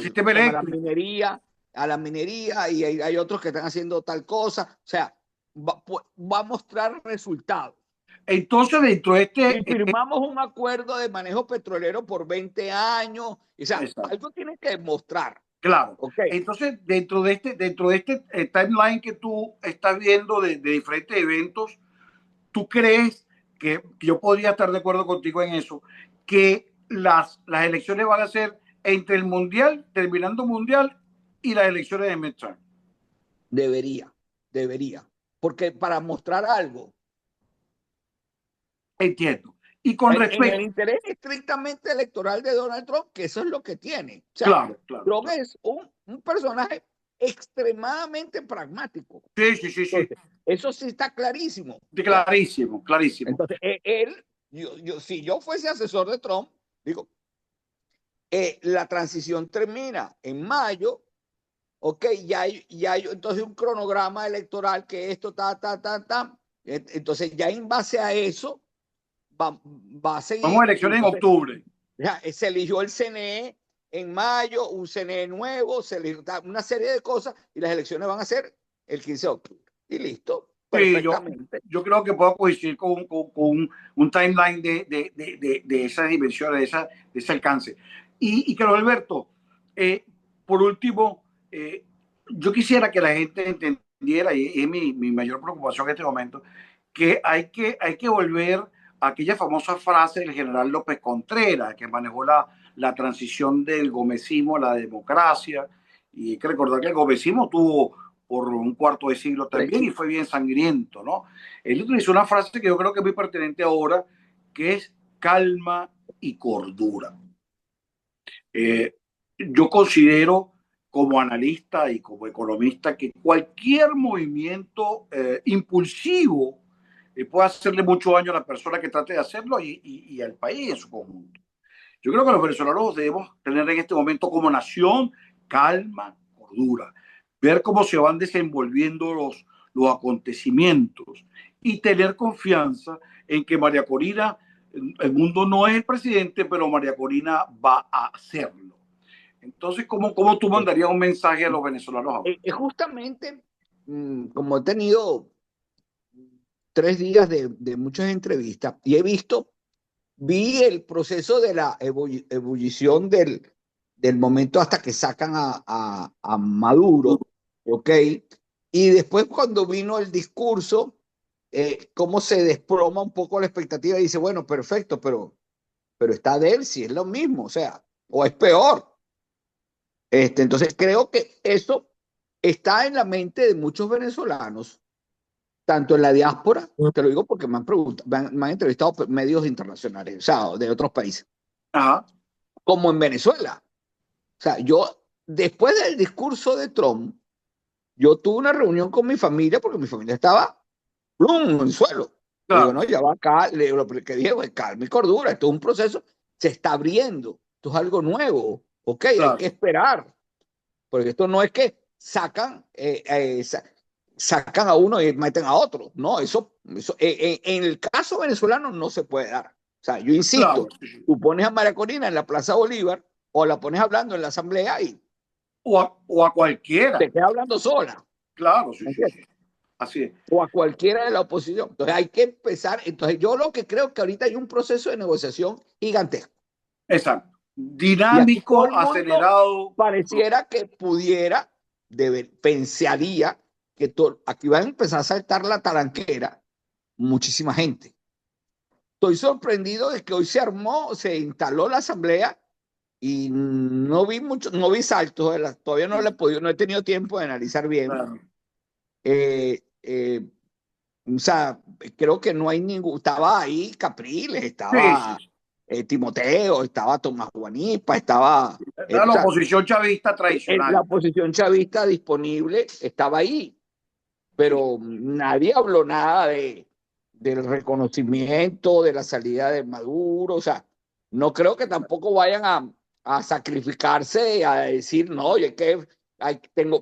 Speaker 1: sistema
Speaker 2: ¿cómo se llama?
Speaker 1: eléctrico.
Speaker 2: A la minería y hay otros que están haciendo tal cosa. O sea, va a mostrar resultados.
Speaker 1: Entonces, dentro de
Speaker 2: Y firmamos un acuerdo de manejo petrolero por 20 años. O sea,
Speaker 1: exacto,
Speaker 2: algo tiene que demostrar.
Speaker 1: claro.
Speaker 2: ¿Ok?
Speaker 1: Entonces, dentro de este timeline que tú estás viendo de diferentes eventos, ¿tú crees que yo podría estar de acuerdo contigo en eso? Que las elecciones van a ser entre el mundial, terminando mundial, y las elecciones de midterm.
Speaker 2: Debería. Porque para mostrar algo,
Speaker 1: Entiendo. Y con
Speaker 2: en el
Speaker 1: respecto,
Speaker 2: interés estrictamente electoral de Donald Trump, que eso es lo que tiene. O sea,
Speaker 1: claro, claro,
Speaker 2: Trump
Speaker 1: claro.
Speaker 2: es un personaje extremadamente pragmático.
Speaker 1: Sí, sí, sí, sí.
Speaker 2: Entonces, eso sí está clarísimo. O sea,
Speaker 1: Clarísimo, clarísimo.
Speaker 2: entonces, si yo fuese asesor de Trump, digo, la transición termina en mayo, ok, ya hay entonces un cronograma electoral que esto, entonces ya en base a eso va a
Speaker 1: Vamos a
Speaker 2: seguir, y
Speaker 1: elecciones en
Speaker 2: entonces
Speaker 1: octubre.
Speaker 2: ya, se eligió el CNE en mayo, un CNE nuevo, una serie de cosas, y las elecciones van a ser el 15 de octubre. Y listo,
Speaker 1: Sí,
Speaker 2: perfectamente.
Speaker 1: yo creo que puedo coincidir con un timeline de esas dimensiones, de ese alcance. Y Carlos Alberto, eh, por último, yo quisiera que la gente entendiera, y es mi mayor preocupación en este momento, que hay que volver a aquella famosa frase del general López Contreras, que manejó la transición del gomecismo a la democracia. Y hay que recordar que el gomecismo tuvo por un cuarto de siglo también y fue bien sangriento, ¿no? Él utilizó una frase que yo creo que es muy pertinente ahora, que es calma y cordura. Yo considero como analista y como economista que cualquier movimiento impulsivo puede hacerle mucho daño a la persona que trate de hacerlo y al país en su conjunto. Yo creo que los venezolanos debemos tener en este momento como nación calma, cordura, ver cómo se van desenvolviendo los acontecimientos y tener confianza en que María Corina, el mundo no es el presidente, pero María Corina va a hacerlo. Entonces, ¿cómo tú mandarías un mensaje a los venezolanos ahora?
Speaker 2: Justamente, como he tenido 3 días de muchas entrevistas y vi el proceso de la ebullición del momento hasta que sacan a Maduro, ¿ok? Y después cuando vino el discurso, cómo se desploma un poco la expectativa y dice, bueno, perfecto, pero está de él, si es lo mismo, o sea, o es peor. Entonces creo que eso está en la mente de muchos venezolanos, tanto en la diáspora, te lo digo porque me han preguntado, me han entrevistado medios internacionales, o sea, de otros países,
Speaker 1: Ajá,
Speaker 2: como en Venezuela. O sea, yo, después del discurso de Trump, yo tuve una reunión con mi familia porque mi familia estaba, ¡plum!, en el suelo. Le digo,
Speaker 1: claro,
Speaker 2: no, ya va acá, le digo, lo que dije, pues, calma y cordura, esto es un proceso, se está abriendo, esto es algo nuevo, ok, hay que
Speaker 1: claro,
Speaker 2: esperar, porque esto no es que sacan a uno y meten a otro, no, eso en el caso venezolano no se puede dar. O sea, yo
Speaker 1: claro.
Speaker 2: insisto,
Speaker 1: Sí, sí.
Speaker 2: tú pones a María Corina en la Plaza Bolívar o la pones hablando en la asamblea y
Speaker 1: O a cualquiera,
Speaker 2: te queda hablando sola,
Speaker 1: claro, sí,
Speaker 2: ¿me
Speaker 1: sí,
Speaker 2: entiendes?
Speaker 1: sí. Así es,
Speaker 2: O a cualquiera de la oposición. Entonces hay que empezar. Entonces yo lo que creo que ahorita hay un proceso de negociación gigantesco.
Speaker 1: exacto.
Speaker 2: Y aquí todo
Speaker 1: Dinámico,
Speaker 2: el mundo
Speaker 1: acelerado.
Speaker 2: pareciera que pudiera, pensaría que aquí va a empezar a saltar la talanquera muchísima gente. Estoy sorprendido de que hoy se instaló la asamblea y no vi mucho, no vi saltos, todavía no le he podido, no he tenido tiempo de analizar bien.
Speaker 1: Claro.
Speaker 2: Eh, eh, o sea, creo que no hay ningún, estaba ahí Capriles,
Speaker 1: Sí, sí,
Speaker 2: estaba
Speaker 1: sí.
Speaker 2: Timoteo, estaba Tomás Guanipa, estaba,
Speaker 1: Era
Speaker 2: o
Speaker 1: la
Speaker 2: sea,
Speaker 1: oposición chavista
Speaker 2: la
Speaker 1: tradicional.
Speaker 2: oposición chavista disponible estaba ahí,
Speaker 1: Sí,
Speaker 2: pero nadie habló nada del reconocimiento, de la salida de Maduro, o sea, no creo que tampoco vayan a sacrificarse, a decir, no, oye, que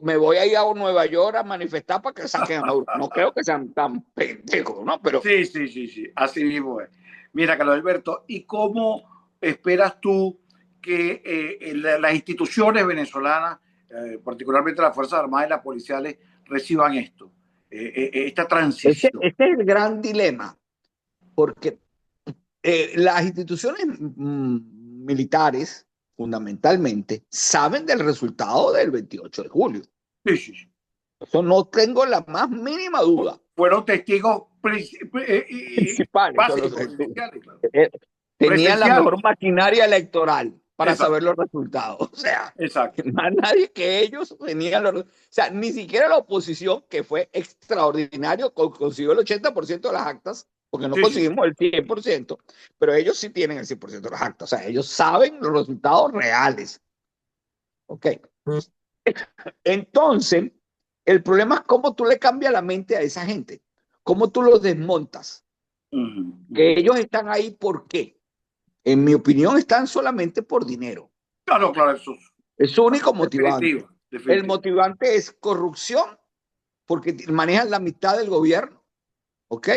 Speaker 2: me voy a ir a Nueva York a manifestar para que saquen a Maduro. No creo que sean tan pendejos, ¿no? Pero
Speaker 1: sí, sí, sí, sí, así mismo es. Mira, Carlos Alberto, ¿y cómo esperas tú que las instituciones venezolanas, particularmente las Fuerzas Armadas y las policiales, reciban esto, esta transición?
Speaker 2: este es el gran dilema, porque las instituciones militares, fundamentalmente, saben del resultado del 28 de julio.
Speaker 1: Sí, sí, sí.
Speaker 2: Eso no tengo la más mínima duda.
Speaker 1: Fueron testigos
Speaker 2: Principales son los
Speaker 1: básicos, esenciales, claro.
Speaker 2: eh, tenían la
Speaker 1: Presenciales.
Speaker 2: mejor maquinaria electoral para saber
Speaker 1: Exacto,
Speaker 2: los resultados. O sea,
Speaker 1: exacto.
Speaker 2: más nadie que ellos tenían o sea, ni siquiera la oposición, que fue extraordinario, consiguió el 80% de las actas, porque no
Speaker 1: Sí, sí, sí.
Speaker 2: conseguimos el 100%, pero ellos sí tienen el 100% de las actas. O sea, ellos saben los resultados reales. ¿Ok? Entonces, el problema es cómo tú le cambias la mente a esa gente, cómo tú los desmontas.
Speaker 1: Ujú,
Speaker 2: Que
Speaker 1: ujú.
Speaker 2: ellos están ahí, ¿por qué? En mi opinión, están solamente por dinero.
Speaker 1: Claro, claro, eso
Speaker 2: Es su único motivante.
Speaker 1: definitivo,
Speaker 2: El
Speaker 1: definitivo.
Speaker 2: motivante es corrupción, porque manejan la mitad del gobierno, ¿ok?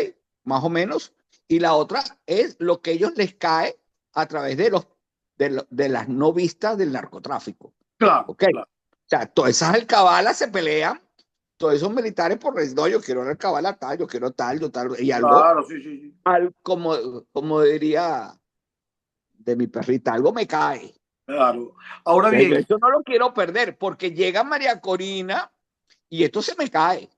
Speaker 2: Más o menos. Y la otra es lo que ellos les cae a través de las no vistas del narcotráfico,
Speaker 1: Claro,
Speaker 2: ¿ok?
Speaker 1: claro.
Speaker 2: O sea, todas esas alcabalas se pelean, todos esos militares por decir, no, yo quiero una alcabala tal, yo quiero tal, yo tal, y algo,
Speaker 1: Claro, sí, sí, sí.
Speaker 2: como diría de mi perrita, algo me cae.
Speaker 1: Claro. Ahora
Speaker 2: Yo
Speaker 1: bien,
Speaker 2: esto no lo quiero perder porque llega María Corina y esto se me cae.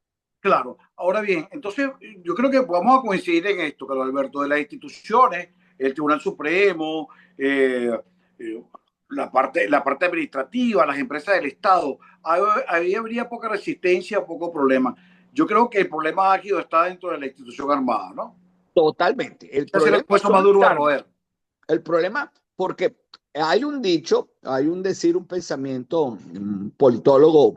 Speaker 1: claro. Ahora bien, entonces yo creo que vamos a coincidir en esto, Carlos Alberto, de las instituciones, el Tribunal Supremo, eh, eh, la parte administrativa, las empresas del Estado. Ahí habría poca resistencia, poco problema. Yo creo que el problema ágido está dentro de la institución armada, ¿no?
Speaker 2: Totalmente. El
Speaker 1: Ese es el
Speaker 2: problema
Speaker 1: hueso más
Speaker 2: son
Speaker 1: duro
Speaker 2: las
Speaker 1: de
Speaker 2: armas.
Speaker 1: roer.
Speaker 2: El problema, porque hay un dicho, hay un decir, un pensamiento, un politólogo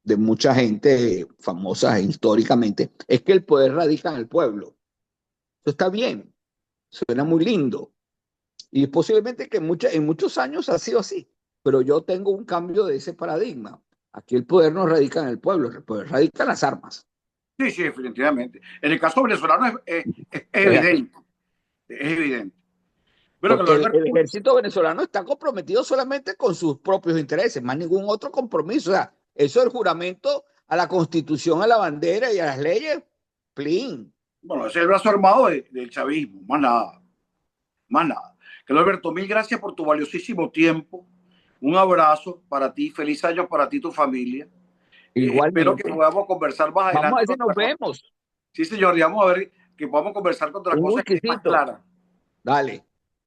Speaker 2: de mucha gente famosa históricamente, es que el poder radica en el pueblo. Eso está bien, suena muy lindo. Y posiblemente que en muchos años ha sido así, pero yo tengo un cambio de ese paradigma. Aquí el poder no radica en el pueblo, el poder radica en las armas.
Speaker 1: Sí, sí, definitivamente. En el caso venezolano es
Speaker 2: Es así,
Speaker 1: evidente, es evidente. Bueno,
Speaker 2: porque
Speaker 1: Carlos
Speaker 2: el
Speaker 1: Alberto,
Speaker 2: ejército venezolano está comprometido solamente con sus propios intereses, más ningún otro compromiso. O sea, eso es el juramento a la Constitución, a la bandera y a las leyes, plin.
Speaker 1: bueno, ese es el brazo armado del chavismo, más nada, más nada. Carlos Alberto, mil gracias por tu valiosísimo tiempo. Un abrazo para ti, feliz año para ti y tu familia. Espero que
Speaker 2: Igualmente.
Speaker 1: podamos conversar más
Speaker 2: Vamos a
Speaker 1: adelante
Speaker 2: ver
Speaker 1: de
Speaker 2: si nos
Speaker 1: otra cosa.
Speaker 2: vemos.
Speaker 1: Sí, señor, y vamos a ver que podamos conversar con otras
Speaker 2: Un
Speaker 1: cosas que más
Speaker 2: whiskycito.
Speaker 1: claras.
Speaker 2: Dale.